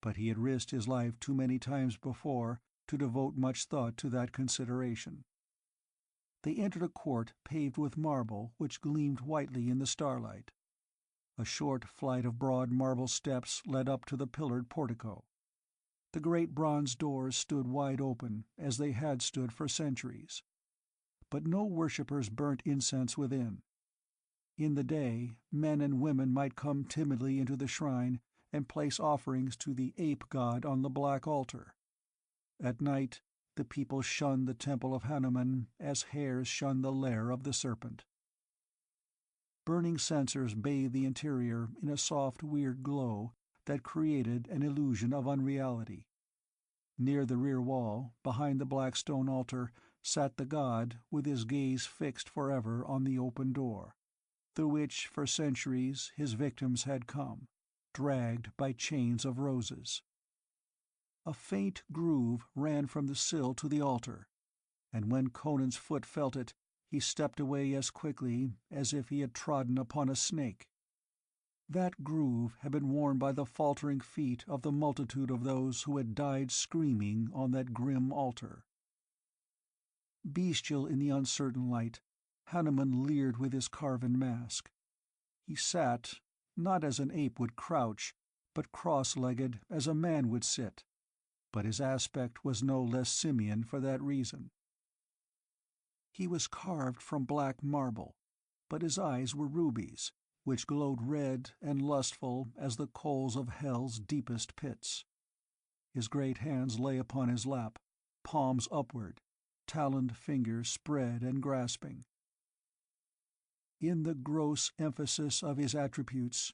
but he had risked his life too many times before to devote much thought to that consideration. They entered a court paved with marble which gleamed whitely in the starlight. A short flight of broad marble steps led up to the pillared portico. The great bronze doors stood wide open, as they had stood for centuries. But no worshippers burnt incense within. In the day, men and women might come timidly into the shrine and place offerings to the ape god on the black altar. At night, the people shunned the temple of Hanuman as hares shun the lair of the serpent. Burning censers bathed the interior in a soft, weird glow that created an illusion of unreality. Near the rear wall, behind the black stone altar, sat the god with his gaze fixed forever on the open door, through which for centuries his victims had come, dragged by chains of roses. A faint groove ran from the sill to the altar, and when Conan's foot felt it, he stepped away as quickly as if he had trodden upon a snake. That groove had been worn by the faltering feet of the multitude of those who had died screaming on that grim altar. Bestial in the uncertain light, Hanuman leered with his carven mask. He sat, not as an ape would crouch, but cross-legged as a man would sit, but his aspect was no less simian for that reason. He was carved from black marble, but his eyes were rubies, which glowed red and lustful as the coals of hell's deepest pits. His great hands lay upon his lap, palms upward, taloned fingers spread and grasping. In the gross emphasis of his attributes,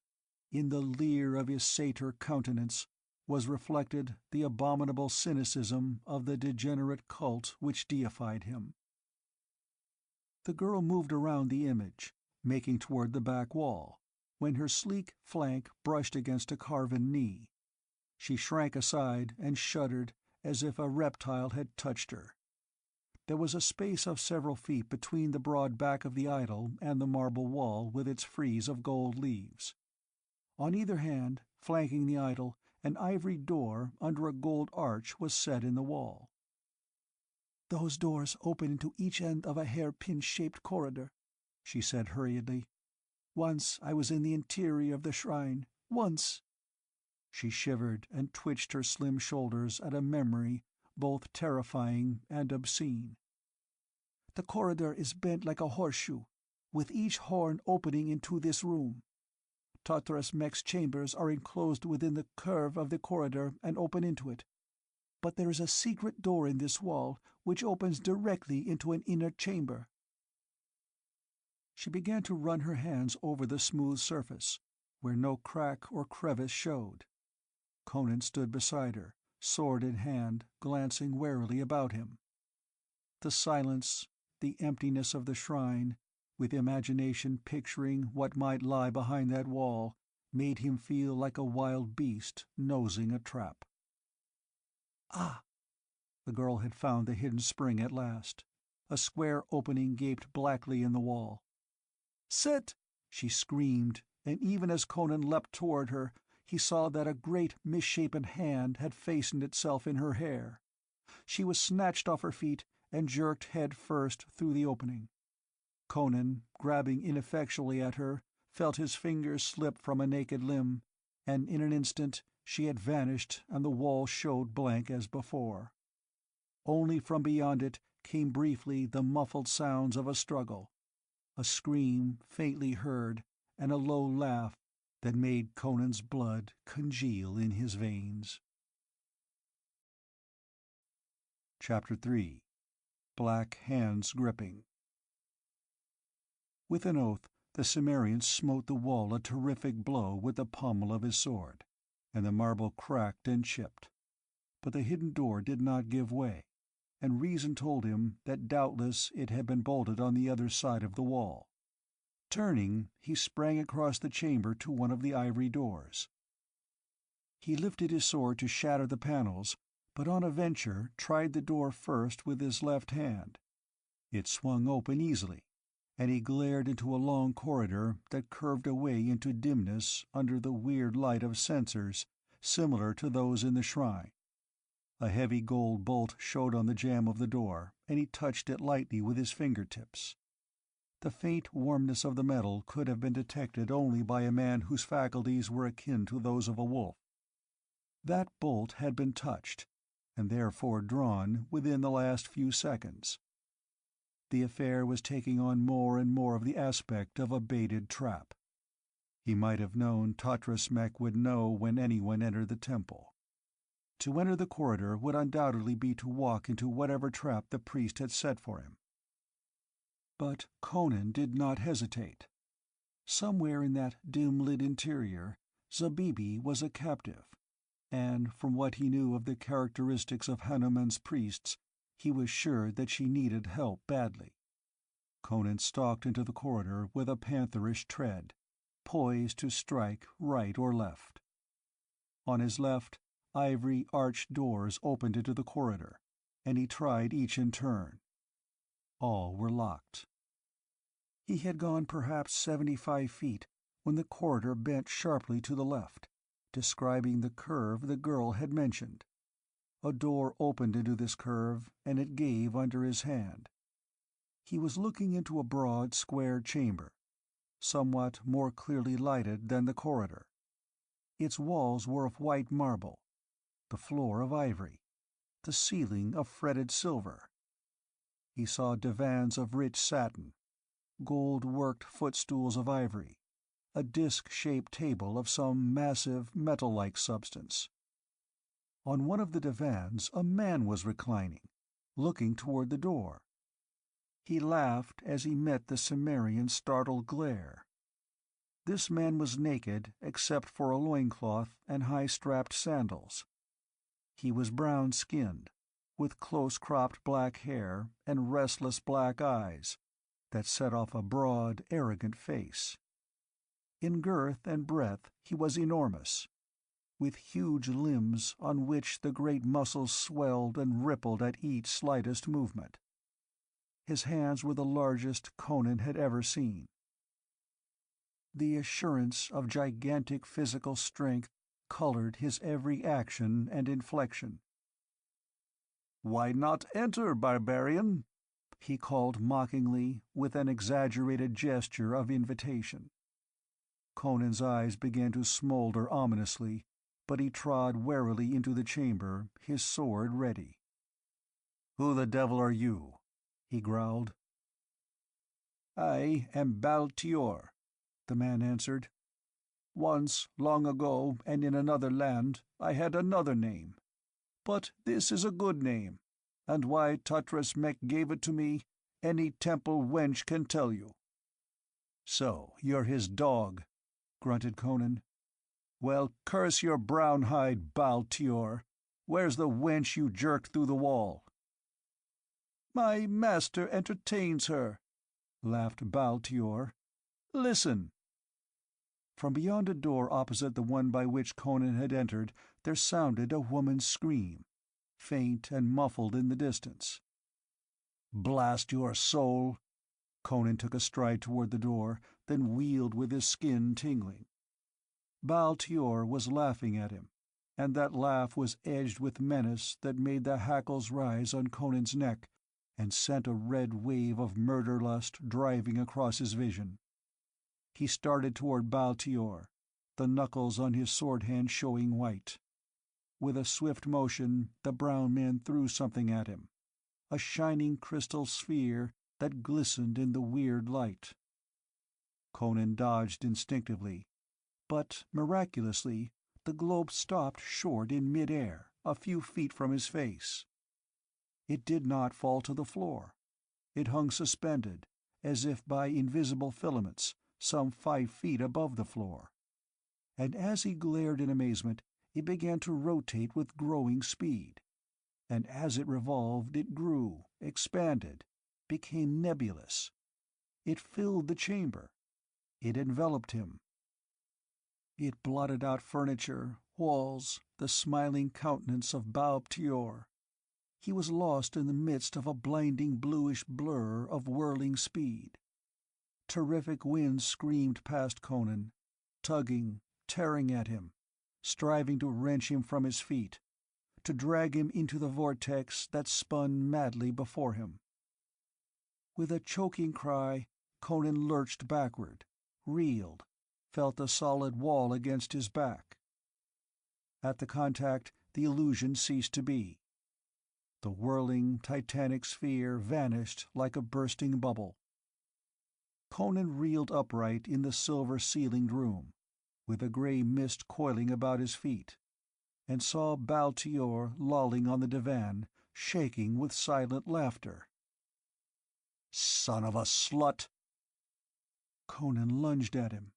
in the leer of his satyr countenance, was reflected the abominable cynicism of the degenerate cult which deified him. The girl moved around the image, making toward the back wall, when her sleek flank brushed against a carven knee. She shrank aside and shuddered as if a reptile had touched her. There was a space of several feet between the broad back of the idol and the marble wall with its frieze of gold leaves. On either hand, flanking the idol, an ivory door under a gold arch was set in the wall. "Those doors open into each end of a hairpin-shaped corridor," she said hurriedly. "Once I was in the interior of the shrine. Once—" She shivered and twitched her slim shoulders at a memory both terrifying and obscene. "The corridor is bent like a horseshoe, with each horn opening into this room. Tatras Mech's chambers are enclosed within the curve of the corridor and open into it. But there is a secret door in this wall which opens directly into an inner chamber." She began to run her hands over the smooth surface, where no crack or crevice showed. Conan stood beside her, sword in hand, glancing warily about him. The silence, the emptiness of the shrine, with imagination picturing what might lie behind that wall, made him feel like a wild beast nosing a trap. "Ah!" The girl had found the hidden spring at last. A square opening gaped blackly in the wall. "Sit!" she screamed, and even as Conan leapt toward her, he saw that a great misshapen hand had fastened itself in her hair. She was snatched off her feet and jerked head first through the opening. Conan, grabbing ineffectually at her, felt his fingers slip from a naked limb, and in an instant she had vanished and the wall showed blank as before. Only from beyond it came briefly the muffled sounds of a struggle, a scream faintly heard, and a low laugh that made Conan's blood congeal in his veins. Chapter 3. Black Hands Gripping. With an oath, the Cimmerian smote the wall a terrific blow with the pommel of his sword, and the marble cracked and chipped. But the hidden door did not give way, and reason told him that doubtless it had been bolted on the other side of the wall. Turning, he sprang across the chamber to one of the ivory doors. He lifted his sword to shatter the panels, but on a venture tried the door first with his left hand. It swung open easily, and he glared into a long corridor that curved away into dimness under the weird light of censers similar to those in the shrine. A heavy gold bolt showed on the jamb of the door, and he touched it lightly with his fingertips. The faint warmness of the metal could have been detected only by a man whose faculties were akin to those of a wolf. That bolt had been touched, and therefore drawn, within the last few seconds. The affair was taking on more and more of the aspect of a baited trap. He might have known Tatras Mech would know when anyone entered the temple. To enter the corridor would undoubtedly be to walk into whatever trap the priest had set for him. But Conan did not hesitate. Somewhere in that dim-lit interior, Zabibi was a captive, and from what he knew of the characteristics of Hanuman's priests, he was sure that she needed help badly. Conan stalked into the corridor with a pantherish tread, poised to strike right or left. On his left, ivory arched doors opened into the corridor, and he tried each in turn. All were locked. He had gone perhaps 75 feet when the corridor bent sharply to the left, describing the curve the girl had mentioned. A door opened into this curve, and it gave under his hand. He was looking into a broad, square chamber, somewhat more clearly lighted than the corridor. Its walls were of white marble, the floor of ivory, the ceiling of fretted silver. He saw divans of rich satin, gold-worked footstools of ivory, a disc-shaped table of some massive, metal-like substance. On one of the divans a man was reclining, looking toward the door. He laughed as he met the Cimmerian's startled glare. This man was naked except for a loincloth and high-strapped sandals. He was brown-skinned, with close-cropped black hair and restless black eyes that set off a broad, arrogant face. In girth and breadth he was enormous, with huge limbs on which the great muscles swelled and rippled at each slightest movement. His hands were the largest Conan had ever seen. The assurance of gigantic physical strength colored his every action and inflection. "Why not enter, barbarian?" he called mockingly, with an exaggerated gesture of invitation. Conan's eyes began to smolder ominously, but he trod warily into the chamber, his sword ready. "Who the devil are you?" he growled. "I am Baltior," the man answered. "Once, long ago and in another land, I had another name. But this is a good name, and why Tutras Mek gave it to me, any temple wench can tell you." "So you're his dog," grunted Conan. "Well, curse your brown hide, Baltior. Where's the wench you jerked through the wall?" "My master entertains her," laughed Baltior. "Listen." From beyond a door opposite the one by which Conan had entered there sounded a woman's scream, faint and muffled in the distance. "Blast your soul!" Conan took a stride toward the door, then wheeled with his skin tingling. Baltior was laughing at him, and that laugh was edged with menace that made the hackles rise on Conan's neck and sent a red wave of murder-lust driving across his vision. He started toward Baltior, the knuckles on his sword hand showing white. With a swift motion, the brown man threw something at him, a shining crystal sphere that glistened in the weird light. Conan dodged instinctively, but, miraculously, the globe stopped short in mid-air, a few feet from his face. It did not fall to the floor. It hung suspended, as if by invisible filaments, some 5 feet above the floor. And as he glared in amazement, it began to rotate with growing speed. And as it revolved, it grew, expanded, became nebulous. It filled the chamber. It enveloped him. It blotted out furniture, walls, the smiling countenance of Baltior. He was lost in the midst of a blinding bluish blur of whirling speed. Terrific winds screamed past Conan, tugging, tearing at him, striving to wrench him from his feet, to drag him into the vortex that spun madly before him. With a choking cry, Conan lurched backward, reeled, felt a solid wall against his back. At the contact, the illusion ceased to be. The whirling, titanic sphere vanished like a bursting bubble. Conan reeled upright in the silver-ceilinged room, with a grey mist coiling about his feet, and saw Baltior lolling on the divan, shaking with silent laughter. "Son of a slut!" Conan lunged at him,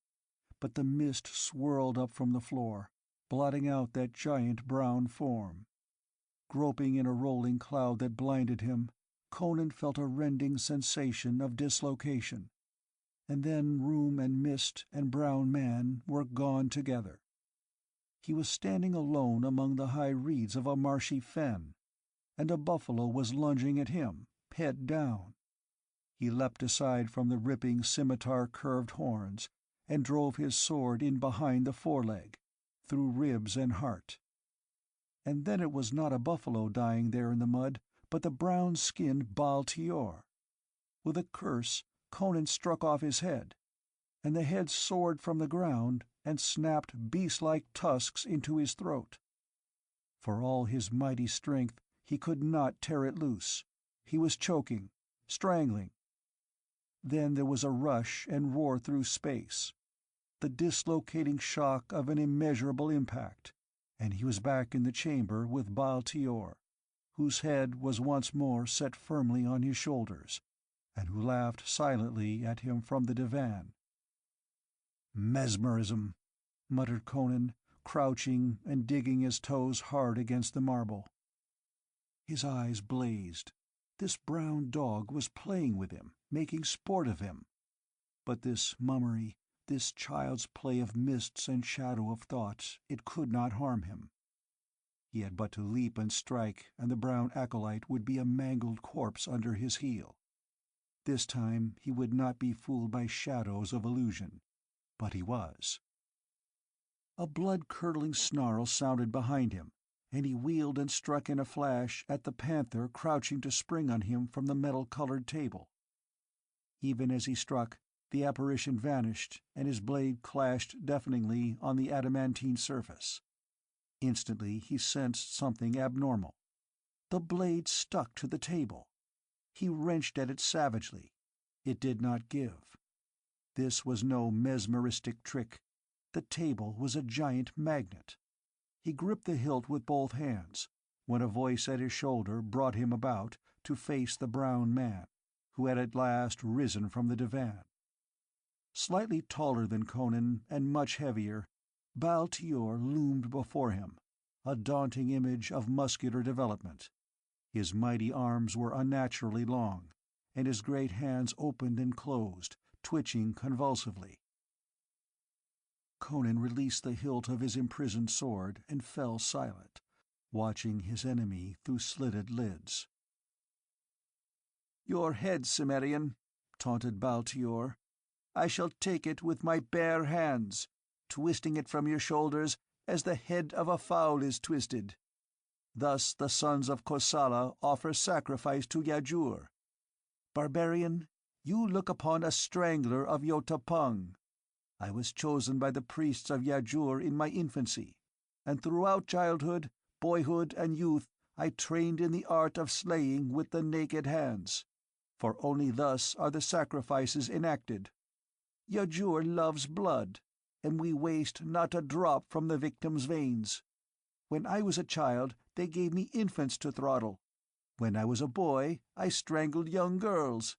but the mist swirled up from the floor, blotting out that giant brown form. Groping in a rolling cloud that blinded him, Conan felt a rending sensation of dislocation, and then room and mist and brown man were gone together. He was standing alone among the high reeds of a marshy fen, and a buffalo was lunging at him, head down. He leapt aside from the ripping scimitar-curved horns, and drove his sword in behind the foreleg, through ribs and heart. And then it was not a buffalo dying there in the mud, but the brown-skinned Baltior. With a curse, Conan struck off his head, and the head soared from the ground and snapped beast-like tusks into his throat. For all his mighty strength, he could not tear it loose. He was choking, strangling. Then there was a rush and roar through space, the dislocating shock of an immeasurable impact, and he was back in the chamber with Baltior, whose head was once more set firmly on his shoulders, and who laughed silently at him from the divan. "Mesmerism," muttered Conan, crouching and digging his toes hard against the marble. His eyes blazed. This brown dog was playing with him, making sport of him. But this mummery, This child's play of mists and shadow of thought, it could not harm him. He had but to leap and strike, and the brown acolyte would be a mangled corpse under his heel. This time he would not be fooled by shadows of illusion. But he was. A blood-curdling snarl sounded behind him, and he wheeled and struck in a flash at the panther crouching to spring on him from the metal-colored table. Even as he struck, the apparition vanished, and his blade clashed deafeningly on the adamantine surface. Instantly he sensed something abnormal. The blade stuck to the table. He wrenched at it savagely. It did not give. This was no mesmeristic trick. The table was a giant magnet. He gripped the hilt with both hands, when a voice at his shoulder brought him about to face the brown man, who had at last risen from the divan. Slightly taller than Conan, and much heavier, Baal Tior loomed before him, a daunting image of muscular development. His mighty arms were unnaturally long, and his great hands opened and closed, twitching convulsively. Conan released the hilt of his imprisoned sword and fell silent, watching his enemy through slitted lids. "Your head, Cimmerian," taunted Baal Tior. "I shall take it with my bare hands, twisting it from your shoulders as the head of a fowl is twisted. Thus the sons of Kosala offer sacrifice to Yajur. Barbarian, you look upon a strangler of Yotapung. I was chosen by the priests of Yajur in my infancy, and throughout childhood, boyhood, and youth I trained in the art of slaying with the naked hands, for only thus are the sacrifices enacted. Yajur loves blood, and we waste not a drop from the victim's veins. When I was a child, they gave me infants to throttle. When I was a boy, I strangled young girls.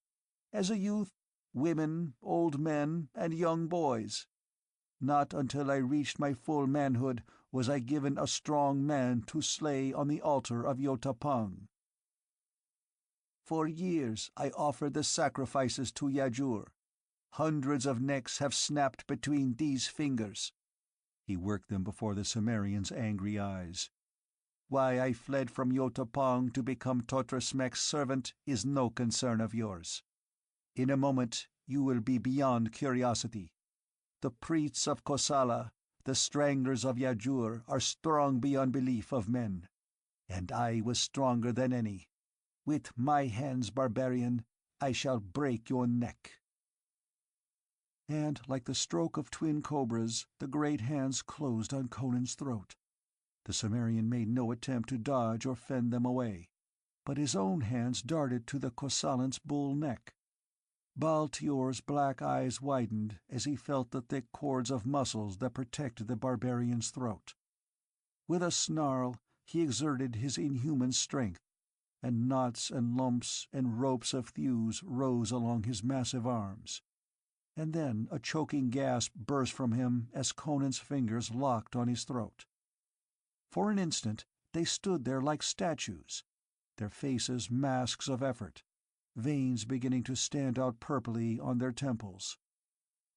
As a youth, women, old men, and young boys. Not until I reached my full manhood was I given a strong man to slay on the altar of Yotapung. For years I offered the sacrifices to Yajur. Hundreds of necks have snapped between these fingers." He worked them before the Cimmerian's angry eyes. "Why I fled from Yotapong to become Totresmek's servant is no concern of yours. In a moment you will be beyond curiosity. The priests of Kosala, the stranglers of Yajur, are strong beyond belief of men. And I was stronger than any. With my hands, barbarian, I shall break your neck." And like the stroke of twin cobras, the great hands closed on Conan's throat. The Cimmerian made no attempt to dodge or fend them away, but his own hands darted to the Kosalan's bull neck. Baal Tior's black eyes widened as he felt the thick cords of muscles that protected the barbarian's throat. With a snarl, he exerted his inhuman strength, and knots and lumps and ropes of thews rose along his massive arms. And then a choking gasp burst from him as Conan's fingers locked on his throat. For an instant they stood there like statues, their faces masks of effort, veins beginning to stand out purply on their temples.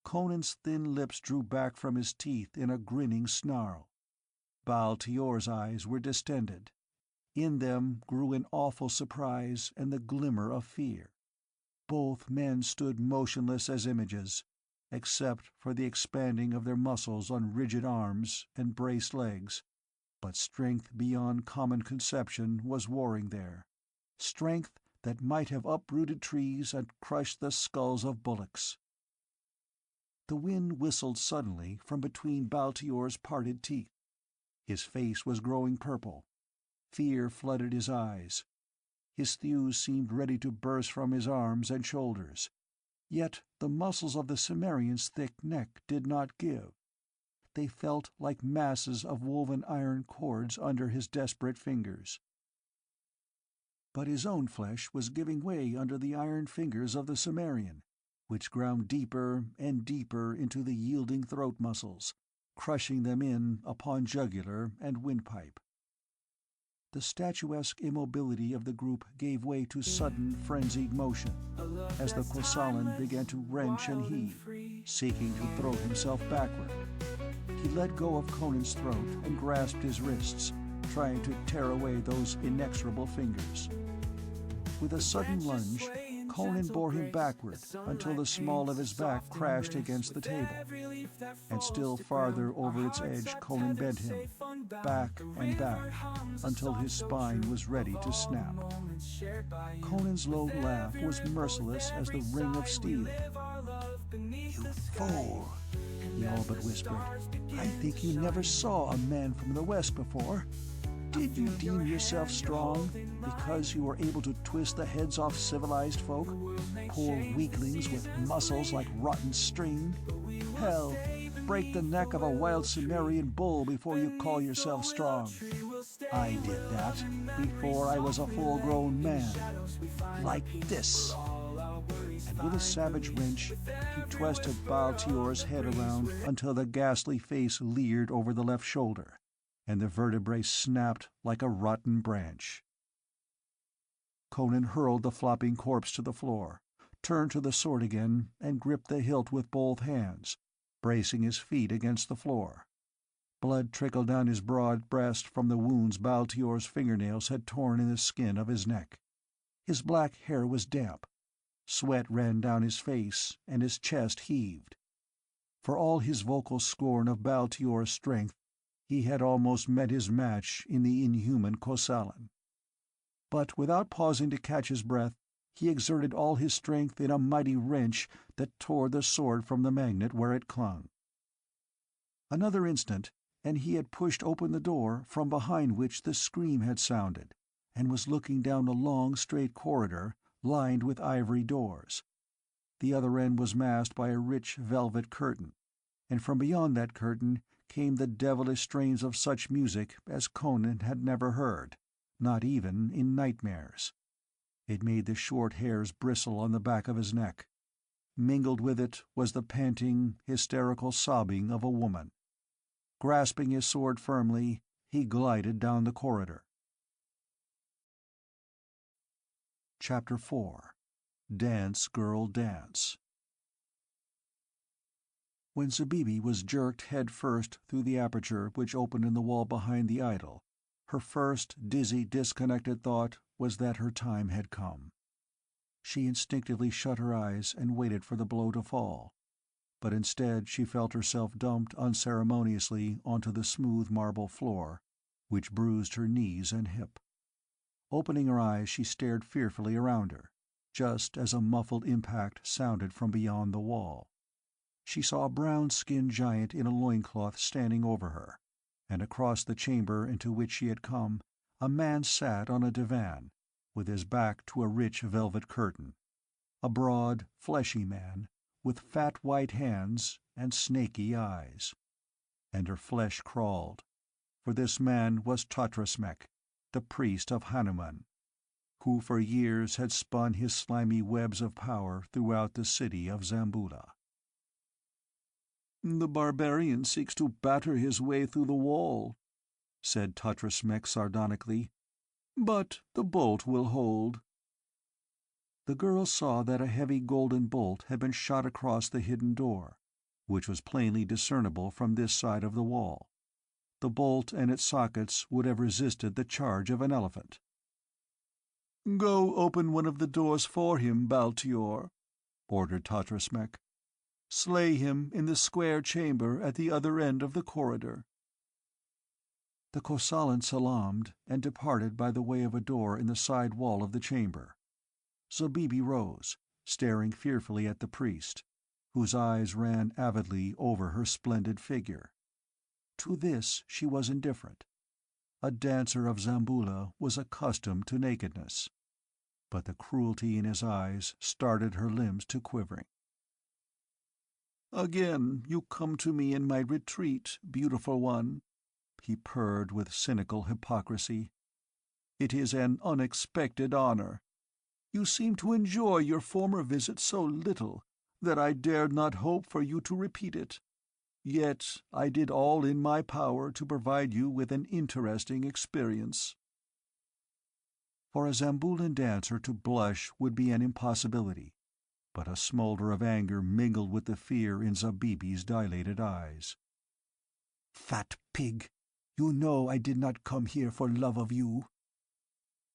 Conan's thin lips drew back from his teeth in a grinning snarl. Baal Tior's eyes were distended. In them grew an awful surprise and the glimmer of fear. Both men stood motionless as images, except for the expanding of their muscles on rigid arms and braced legs, but strength beyond common conception was warring there, strength that might have uprooted trees and crushed the skulls of bullocks. The wind whistled suddenly from between Baal Tior's parted teeth. His face was growing purple. Fear flooded his eyes. His thews seemed ready to burst from his arms and shoulders. Yet the muscles of the Cimmerian's thick neck did not give. They felt like masses of woven iron cords under his desperate fingers. But his own flesh was giving way under the iron fingers of the Cimmerian, which ground deeper and deeper into the yielding throat muscles, crushing them in upon jugular and windpipe. The statuesque immobility of the group gave way to sudden, frenzied motion, as the Kosalan began to wrench and heave. seeking to throw himself backward. He let go of Conan's throat and grasped his wrists, trying to tear away those inexorable fingers. With a sudden lunge, Conan bore him backward until the small of his back crashed against the table. And still farther over its edge Conan bent him, back and back, until his spine was ready to snap. Conan's low laugh was merciless as the ring of steel. "You fool," he all but whispered. "I think you never saw a man from the West before. Did you deem yourself strong because you were able to twist the heads off civilized folk, poor weaklings with muscles like rotten string? Hell, break the neck of a wild Sumerian bull before you call yourself strong. I did that before I was a full-grown man. Like this." And with a savage wrench, he twisted Baltior's head around until the ghastly face leered over the left shoulder, and the vertebrae snapped like a rotten branch. Conan hurled the flopping corpse to the floor, turned to the sword again, and gripped the hilt with both hands, bracing his feet against the floor. Blood trickled down his broad breast from the wounds Baltior's fingernails had torn in the skin of his neck. His black hair was damp. Sweat ran down his face, and his chest heaved. For all his vocal scorn of Baltior's strength, he had almost met his match in the inhuman Kosalan. But without pausing to catch his breath, he exerted all his strength in a mighty wrench that tore the sword from the magnet where it clung. Another instant, and he had pushed open the door from behind which the scream had sounded, and was looking down a long, straight corridor lined with ivory doors. The other end was masked by a rich velvet curtain, and from beyond that curtain came the devilish strains of such music as Conan had never heard, not even in nightmares. It made the short hairs bristle on the back of his neck. Mingled with it was the panting, hysterical sobbing of a woman. Grasping his sword firmly, he glided down the corridor. Chapter 4. Dance, Girl, Dance. When Zabibi was jerked head first through the aperture which opened in the wall behind the idol, her first dizzy, disconnected thought was that her time had come. She instinctively shut her eyes and waited for the blow to fall, but instead she felt herself dumped unceremoniously onto the smooth marble floor, which bruised her knees and hip. Opening her eyes, she stared fearfully around her, just as a muffled impact sounded from beyond the wall. She saw a brown-skinned giant in a loincloth standing over her, and across the chamber into which she had come, a man sat on a divan, with his back to a rich velvet curtain. A broad, fleshy man, with fat white hands and snaky eyes. And her flesh crawled, for this man was Tatrasmek, the priest of Hanuman, who for years had spun his slimy webs of power throughout the city of Zamboula. "The barbarian seeks to batter his way through the wall," said Tatrasmek sardonically, "but the bolt will hold." The girl saw that a heavy golden bolt had been shot across the hidden door, which was plainly discernible from this side of the wall. The bolt and its sockets would have resisted the charge of an elephant. "Go open one of the doors for him, Baltior," ordered Tatrasmek. "Slay him in the square chamber at the other end of the corridor." The Kosalan salaamed and departed by the way of a door in the side wall of the chamber. Zabibi rose, staring fearfully at the priest, whose eyes ran avidly over her splendid figure. To this she was indifferent. A dancer of Zamboula was accustomed to nakedness. But the cruelty in his eyes started her limbs to quivering. "Again you come to me in my retreat, beautiful one," he purred with cynical hypocrisy. "It is an unexpected honor. You seem to enjoy your former visit so little that I dared not hope for you to repeat it. Yet I did all in my power to provide you with an interesting experience." For a Zamboulan dancer to blush would be an impossibility, but a smolder of anger mingled with the fear in Zabibi's dilated eyes. "Fat pig! You know I did not come here for love of you."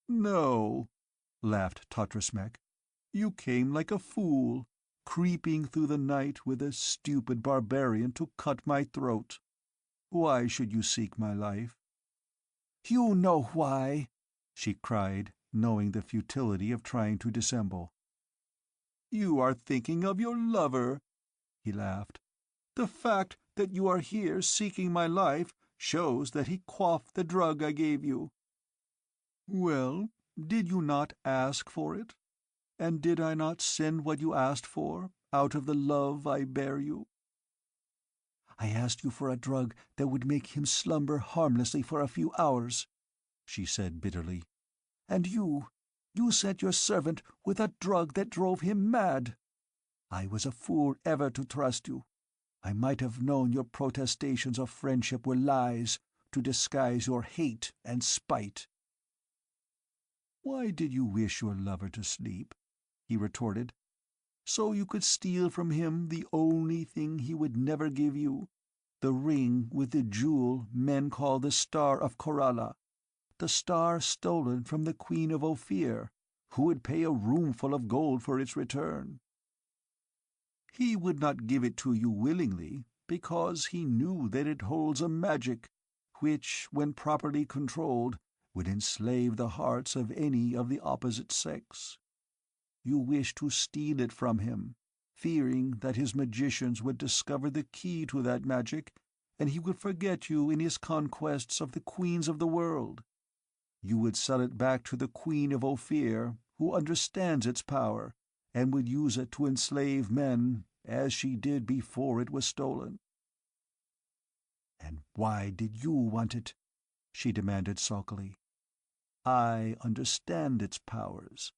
"No," laughed Totrasmek. "You came like a fool, creeping through the night with a stupid barbarian to cut my throat. Why should you seek my life?" "You know why!" she cried, knowing the futility of trying to dissemble. "You are thinking of your lover," he laughed. "The fact that you are here seeking my life shows that he quaffed the drug I gave you. Well, did you not ask for it? And did I not send what you asked for, out of the love I bear you?" "I asked you for a drug that would make him slumber harmlessly for a few hours," she said bitterly. "And you sent your servant with a drug that drove him mad. I was a fool ever to trust you. I might have known your protestations of friendship were lies, to disguise your hate and spite." "Why did you wish your lover to sleep?" he retorted. "So you could steal from him the only thing he would never give you, the ring with the jewel men call the Star of Koralla, the star stolen from the Queen of Ophir, who would pay a roomful of gold for its return. He would not give it to you willingly, because he knew that it holds a magic which, when properly controlled, would enslave the hearts of any of the opposite sex. You wished to steal it from him, fearing that his magicians would discover the key to that magic, and he would forget you in his conquests of the queens of the world. You would sell it back to the Queen of Ophir, who understands its power, and would use it to enslave men, as she did before it was stolen." "And why did you want it?" she demanded sulkily. "I understand its powers.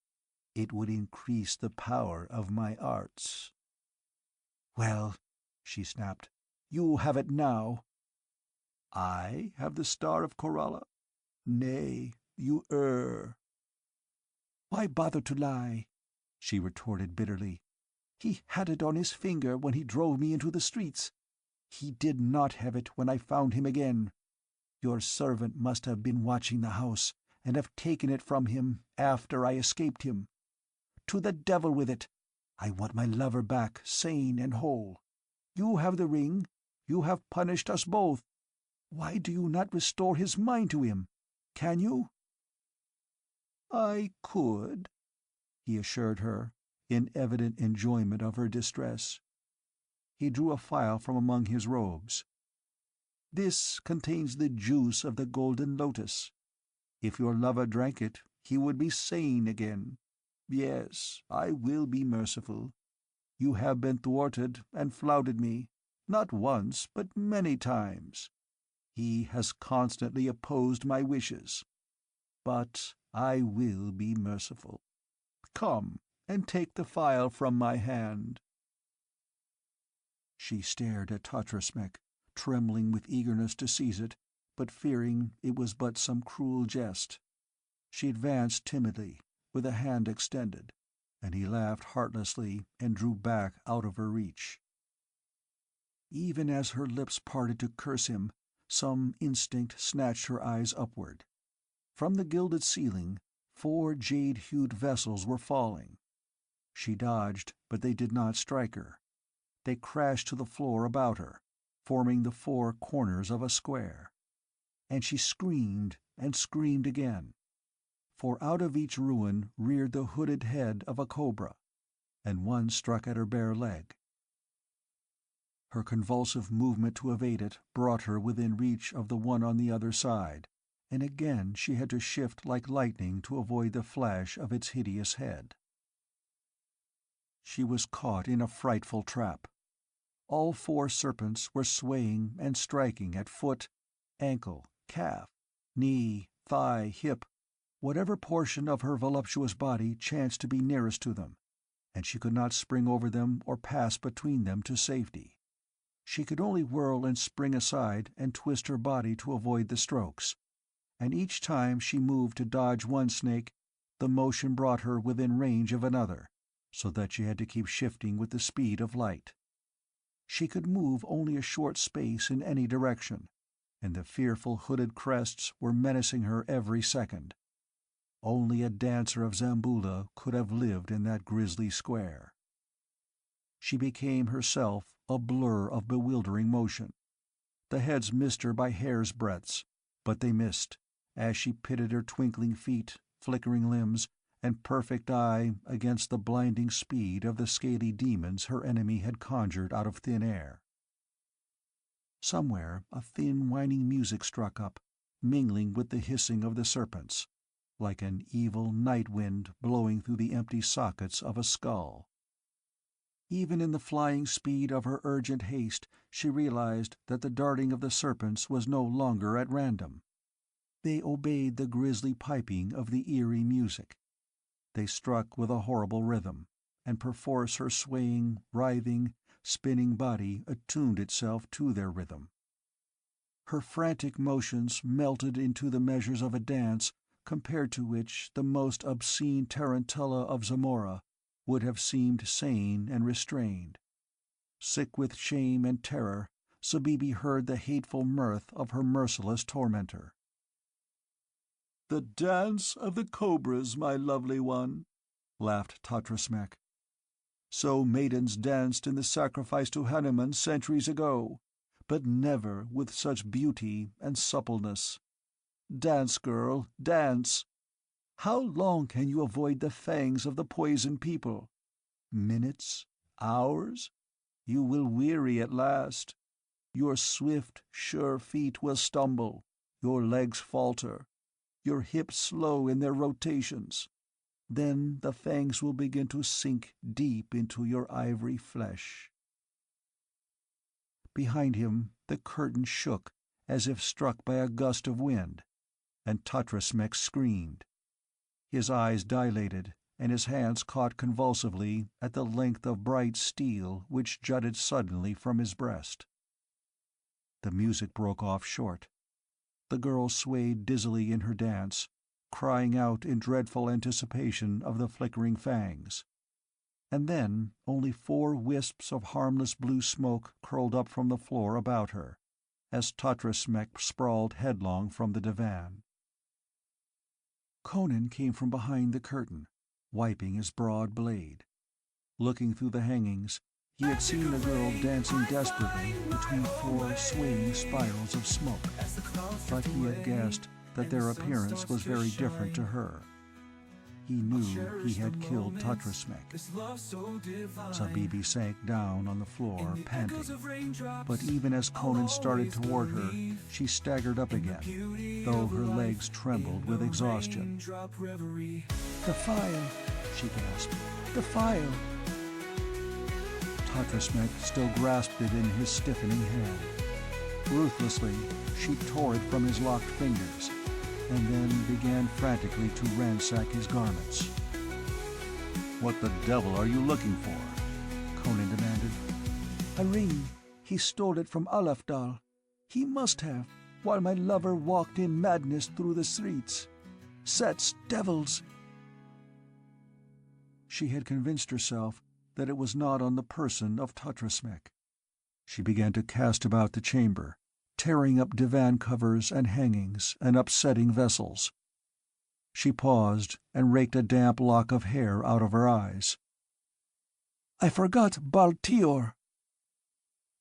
It would increase the power of my arts." "Well," she snapped, "you have it now." "I have the Star of Koralla? Nay, you err." "Why bother to lie?" she retorted bitterly. "He had it on his finger when he drove me into the streets. He did not have it when I found him again. Your servant must have been watching the house, and have taken it from him after I escaped him. To the devil with it! I want my lover back, sane and whole. You have the ring. You have punished us both. Why do you not restore his mind to him? Can you?" "I could," he assured her, in evident enjoyment of her distress. He drew a phial from among his robes. "This contains the juice of the golden lotus. If your lover drank it, he would be sane again. Yes, I will be merciful. You have been thwarted and flouted me, not once, but many times. He has constantly opposed my wishes. But I will be merciful. Come and take the phial from my hand." She stared at Totrasmek, trembling with eagerness to seize it, but fearing it was but some cruel jest. She advanced timidly, with a hand extended, and he laughed heartlessly and drew back out of her reach. Even as her lips parted to curse him, some instinct snatched her eyes upward. From the gilded ceiling, 4 jade-hued vessels were falling. She dodged, but they did not strike her. They crashed to the floor about her, forming the 4 corners of a square. And she screamed and screamed again, for out of each ruin reared the hooded head of a cobra, and one struck at her bare leg. Her convulsive movement to evade it brought her within reach of the one on the other side, and again she had to shift like lightning to avoid the flash of its hideous head. She was caught in a frightful trap. All 4 serpents were swaying and striking at foot, ankle, calf, knee, thigh, hip, whatever portion of her voluptuous body chanced to be nearest to them, and she could not spring over them or pass between them to safety. She could only whirl and spring aside and twist her body to avoid the strokes, and each time she moved to dodge one snake, the motion brought her within range of another, so that she had to keep shifting with the speed of light. She could move only a short space in any direction, and the fearful hooded crests were menacing her every second. Only a dancer of Zamboula could have lived in that grisly square. She became herself a blur of bewildering motion. The heads missed her by hair's breadths, but they missed, as she pitted her twinkling feet, flickering limbs, and perfect eye against the blinding speed of the scaly demons her enemy had conjured out of thin air. Somewhere a thin whining music struck up, mingling with the hissing of the serpents, like an evil night wind blowing through the empty sockets of a skull. Even in the flying speed of her urgent haste she realized that the darting of the serpents was no longer at random. They obeyed the grisly piping of the eerie music. They struck with a horrible rhythm, and perforce her swaying, writhing, spinning body attuned itself to their rhythm. Her frantic motions melted into the measures of a dance compared to which the most obscene tarantella of Zamora would have seemed sane and restrained. Sick with shame and terror, Zabibi heard the hateful mirth of her merciless tormentor. "The dance of the cobras, my lovely one," laughed Tatrasmek. "So maidens danced in the sacrifice to Hanuman centuries ago, but never with such beauty and suppleness. Dance, girl, dance! How long can you avoid the fangs of the Poison People? Minutes? Hours? You will weary at last. Your swift, sure feet will stumble, your legs falter, your hips slow in their rotations. Then the fangs will begin to sink deep into your ivory flesh." Behind him the curtain shook as if struck by a gust of wind, and Tatrasmek screamed. His eyes dilated, and his hands caught convulsively at the length of bright steel which jutted suddenly from his breast. The music broke off short. The girl swayed dizzily in her dance, crying out in dreadful anticipation of the flickering fangs. And then only 4 wisps of harmless blue smoke curled up from the floor about her, as Tatrasmek sprawled headlong from the divan. Conan came from behind the curtain, wiping his broad blade. Looking through the hangings, he had seen the girl dancing desperately between 4 swaying spirals of smoke, but he had guessed that their appearance was very different to her. He knew he had killed Tatrasmek. Zabibi sank down on the floor, panting. But even as Conan started toward her, she staggered up again, though her legs trembled with exhaustion. "The file," she gasped. "The file!" Tatrasmek still grasped it in his stiffening hand. Ruthlessly, she tore it from his locked fingers, and then began frantically to ransack his garments. "What the devil are you looking for?" Conan demanded. "A ring. He stole it from Alafdal. He must have, while my lover walked in madness through the streets. Set's devils!" She had convinced herself that it was not on the person of Tatrasmek. She began to cast about the chamber, tearing up divan covers and hangings and upsetting vessels. She paused and raked a damp lock of hair out of her eyes. "I forgot Baltior."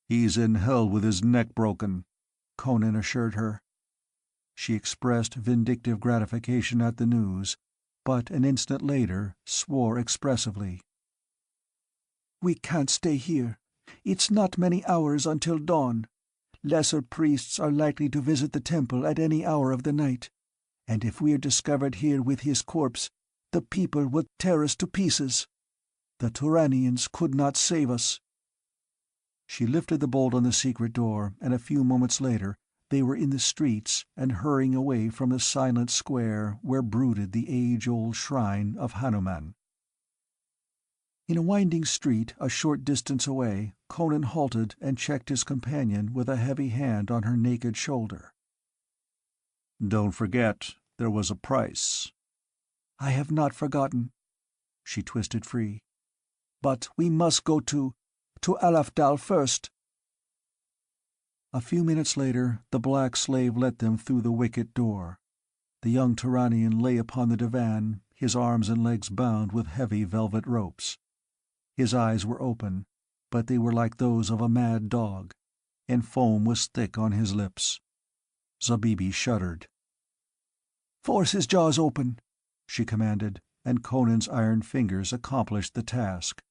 "He's in hell with his neck broken," Conan assured her. She expressed vindictive gratification at the news, but an instant later swore expressively. "We can't stay here. It's not many hours until dawn. Lesser priests are likely to visit the temple at any hour of the night, and if we're discovered here with his corpse, the people would tear us to pieces. The Turanians could not save us." She lifted the bolt on the secret door, and a few moments later they were in the streets and hurrying away from the silent square where brooded the age-old shrine of Hanuman. In a winding street a short distance away, Conan halted and checked his companion with a heavy hand on her naked shoulder. "Don't forget, there was a price." "I have not forgotten." She twisted free. But we must go to Alafdal first." A few minutes later the black slave let them through the wicket door. The young Turanian lay upon the divan, his arms and legs bound with heavy velvet ropes. His eyes were open, but they were like those of a mad dog, and foam was thick on his lips. Zabibi shuddered. "Force his jaws open," she commanded, and Conan's iron fingers accomplished the task.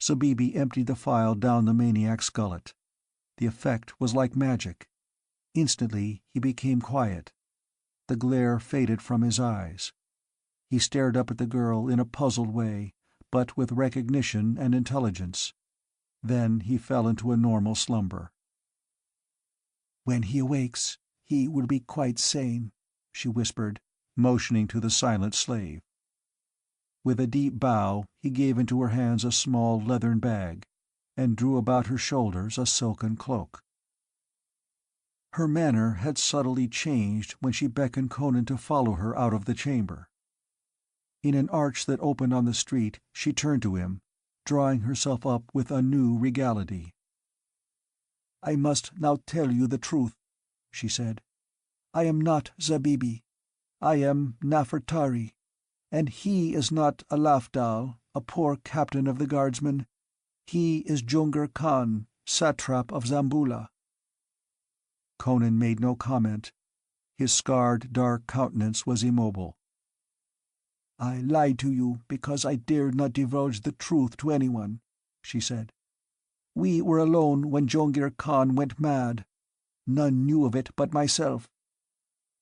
Zabibi emptied the phial down the maniac's gullet. The effect was like magic. Instantly he became quiet. The glare faded from his eyes. He stared up at the girl in a puzzled way, but with recognition and intelligence. Then he fell into a normal slumber. "When he awakes, he will be quite sane," she whispered, motioning to the silent slave. With a deep bow he gave into her hands a small leathern bag, and drew about her shoulders a silken cloak. Her manner had subtly changed when she beckoned Conan to follow her out of the chamber. In an arch that opened on the street she turned to him, drawing herself up with a new regality. "I must now tell you the truth," she said. "I am not Zabibi. I am Nafertari, and he is not Alafdal, a poor captain of the guardsmen. He is Jungir Khan, satrap of Zamboula." Conan made no comment. His scarred, dark countenance was immobile. "I lied to you because I dared not divulge the truth to anyone," she said. "We were alone when Jungir Khan went mad. None knew of it but myself.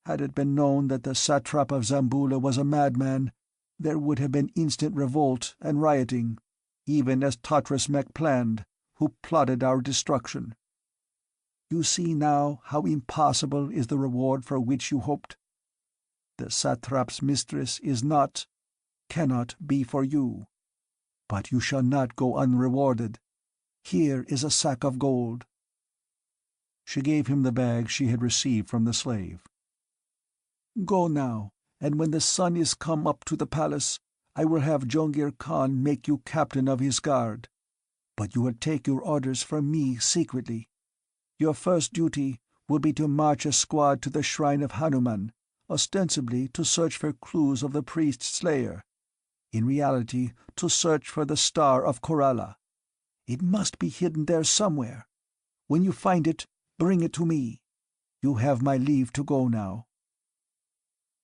Had it been known that the satrap of Zamboula was a madman, there would have been instant revolt and rioting, even as Tatras Mek planned, who plotted our destruction. You see now how impossible is the reward for which you hoped. The satrap's mistress is not, cannot be for you. But you shall not go unrewarded. Here is a sack of gold." She gave him the bag she had received from the slave. "Go now, and when the sun is come up to the palace, I will have Jungir Khan make you captain of his guard. But you will take your orders from me secretly. Your first duty will be to march a squad to the shrine of Hanuman, ostensibly to search for clues of the priest slayer, in reality to search for the Star of Koralla. It must be hidden there somewhere. When you find it, bring it to me. You have my leave to go now."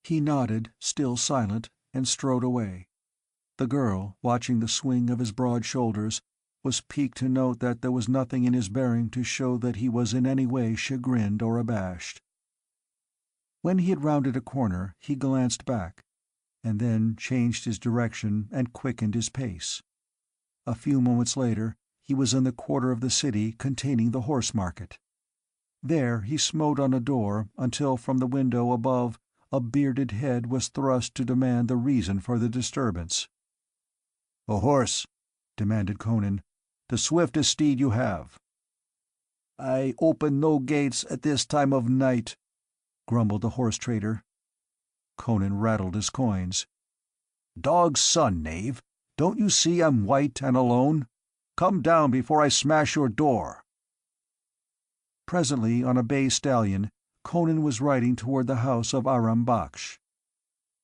He nodded, still silent, and strode away. The girl, watching the swing of his broad shoulders, was piqued to note that there was nothing in his bearing to show that he was in any way chagrined or abashed. When he had rounded a corner he glanced back, and then changed his direction and quickened his pace. A few moments later he was in the quarter of the city containing the horse market. There he smote on a door until from the window above a bearded head was thrust to demand the reason for the disturbance. "A horse," demanded Conan. "The swiftest steed you have." "I open no gates at this time of night," grumbled the horse trader. Conan rattled his coins. "Dog's son, knave! Don't you see I'm white and alone? Come down before I smash your door." Presently, on a bay stallion, Conan was riding toward the house of Aram Baksh.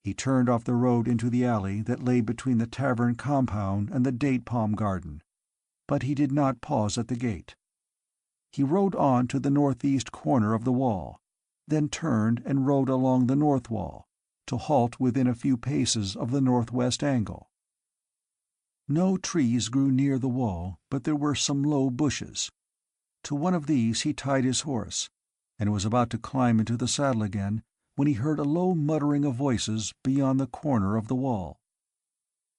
He turned off the road into the alley that lay between the tavern compound and the date-palm garden, but he did not pause at the gate. He rode on to the northeast corner of the wall, then turned and rode along the north wall, to halt within a few paces of the northwest angle. No trees grew near the wall, but there were some low bushes. To one of these he tied his horse, and was about to climb into the saddle again when he heard a low muttering of voices beyond the corner of the wall.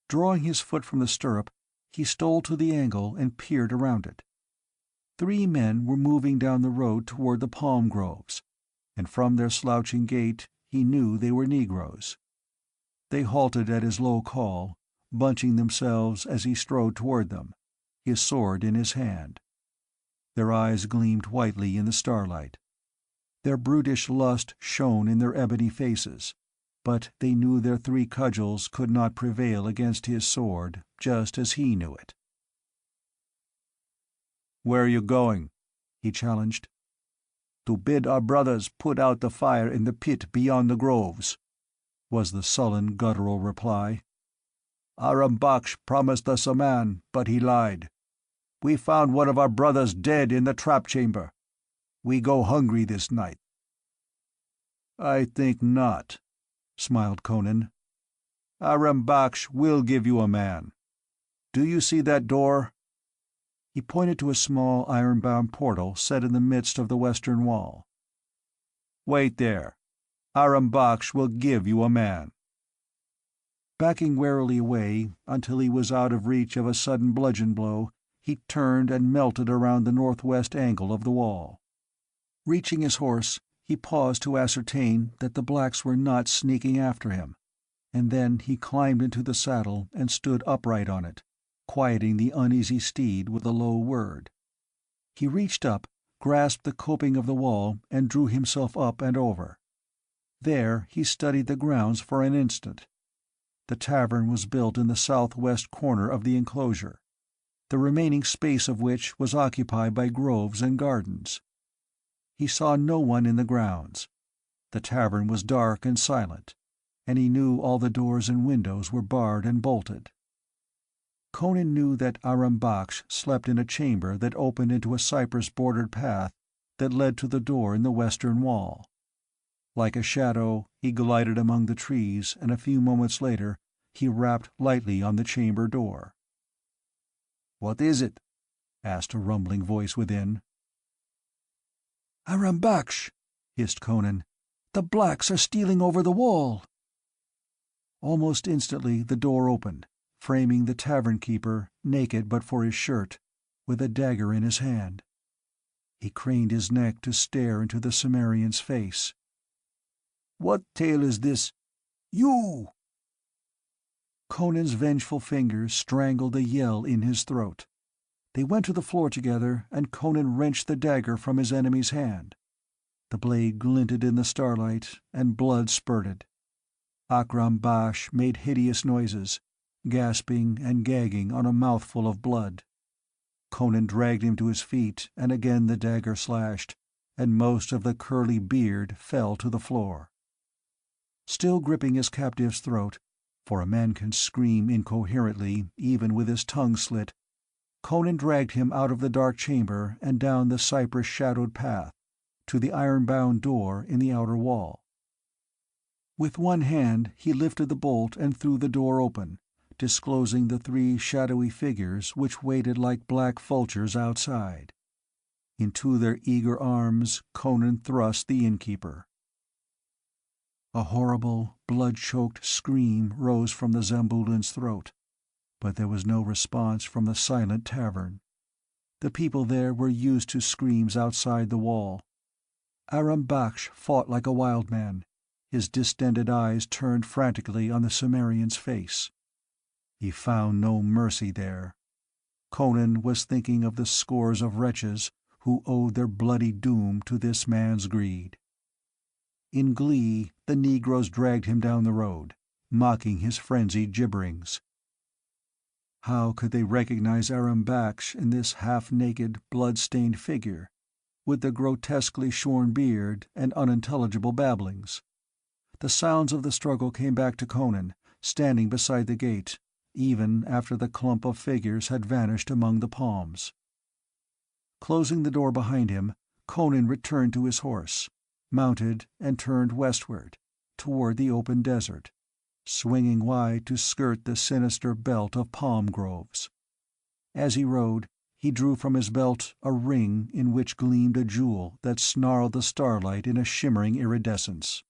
Drawing his foot from the stirrup, he stole to the angle and peered around it. 3 men were moving down the road toward the palm groves, and from their slouching gait he knew they were Negroes. They halted at his low call, bunching themselves as he strode toward them, his sword in his hand. Their eyes gleamed whitely in the starlight. Their brutish lust shone in their ebony faces, but they knew their 3 cudgels could not prevail against his sword, just as he knew it. "Where are you going?" he challenged. "To bid our brothers put out the fire in the pit beyond the groves," was the sullen, guttural reply. "Aram Baksh promised us a man, but he lied. We found one of our brothers dead in the trap chamber. We go hungry this night." "I think not," smiled Conan. "Aram Baksh will give you a man. Do you see that door?" He pointed to a small iron-bound portal set in the midst of the western wall. "Wait there. Aram Baksh will give you a man." Backing warily away until he was out of reach of a sudden bludgeon blow, he turned and melted around the northwest angle of the wall. Reaching his horse, he paused to ascertain that the blacks were not sneaking after him, and then he climbed into the saddle and stood upright on it, quieting the uneasy steed with a low word. He reached up, grasped the coping of the wall, and drew himself up and over. There he studied the grounds for an instant. The tavern was built in the southwest corner of the enclosure, the remaining space of which was occupied by groves and gardens. He saw no one in the grounds. The tavern was dark and silent, and he knew all the doors and windows were barred and bolted. Conan knew that Aram Baksh slept in a chamber that opened into a cypress-bordered path that led to the door in the western wall. Like a shadow, he glided among the trees, and a few moments later he rapped lightly on the chamber door. "What is it?" asked a rumbling voice within. "Aram Baksh," hissed Conan. "The blacks are stealing over the wall." Almost instantly the door opened, framing the tavern-keeper, naked but for his shirt, with a dagger in his hand. He craned his neck to stare into the Cimmerian's face. "What tale is this? You!" Conan's vengeful fingers strangled a yell in his throat. They went to the floor together, and Conan wrenched the dagger from his enemy's hand. The blade glinted in the starlight, and blood spurted. Akram Baksh made hideous noises, gasping and gagging on a mouthful of blood. Conan dragged him to his feet, and again the dagger slashed, and most of the curly beard fell to the floor. Still gripping his captive's throat, for a man can scream incoherently even with his tongue slit, Conan dragged him out of the dark chamber and down the cypress-shadowed path, to the iron-bound door in the outer wall. With one hand he lifted the bolt and threw the door open, disclosing the 3 shadowy figures which waited like black vultures outside. Into their eager arms Conan thrust the innkeeper. A horrible, blood-choked scream rose from the Zamboulan's throat, but there was no response from the silent tavern. The people there were used to screams outside the wall. Aram Baksh fought like a wild man, his distended eyes turned frantically on the Cimmerian's face. He found no mercy there. Conan was thinking of the scores of wretches who owed their bloody doom to this man's greed. In glee, the Negroes dragged him down the road, mocking his frenzied gibberings. How could they recognize Aram Baksh in this half-naked, blood-stained figure, with the grotesquely shorn beard and unintelligible babblings? The sounds of the struggle came back to Conan, standing beside the gate, even after the clump of figures had vanished among the palms. Closing the door behind him, Conan returned to his horse, mounted, and turned westward, toward the open desert, swinging wide to skirt the sinister belt of palm groves. As he rode, he drew from his belt a ring in which gleamed a jewel that snarled the starlight in a shimmering iridescence.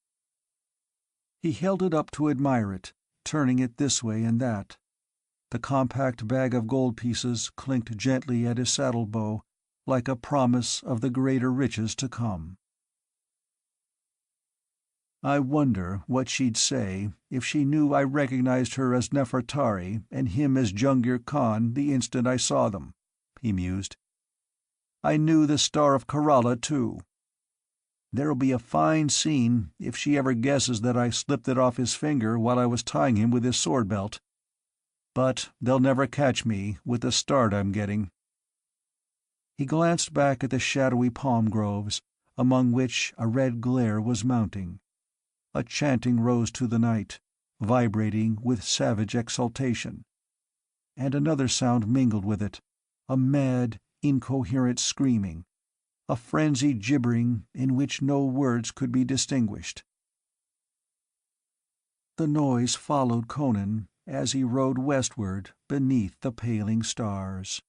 He held it up to admire it, turning it this way and that. The compact bag of gold pieces clinked gently at his saddle-bow, like a promise of the greater riches to come. "I wonder what she'd say if she knew I recognized her as Nefertari and him as Jungir Khan the instant I saw them," he mused. "I knew the Star of Kerala, too." There'll be a fine scene if she ever guesses that I slipped it off his finger while I was tying him with his sword belt. But they'll never catch me with the start I'm getting." He glanced back at the shadowy palm groves, among which a red glare was mounting. A chanting rose to the night, vibrating with savage exultation. And another sound mingled with it, a mad, incoherent screaming, a frenzied gibbering in which no words could be distinguished. The noise followed Conan as he rode westward beneath the paling stars.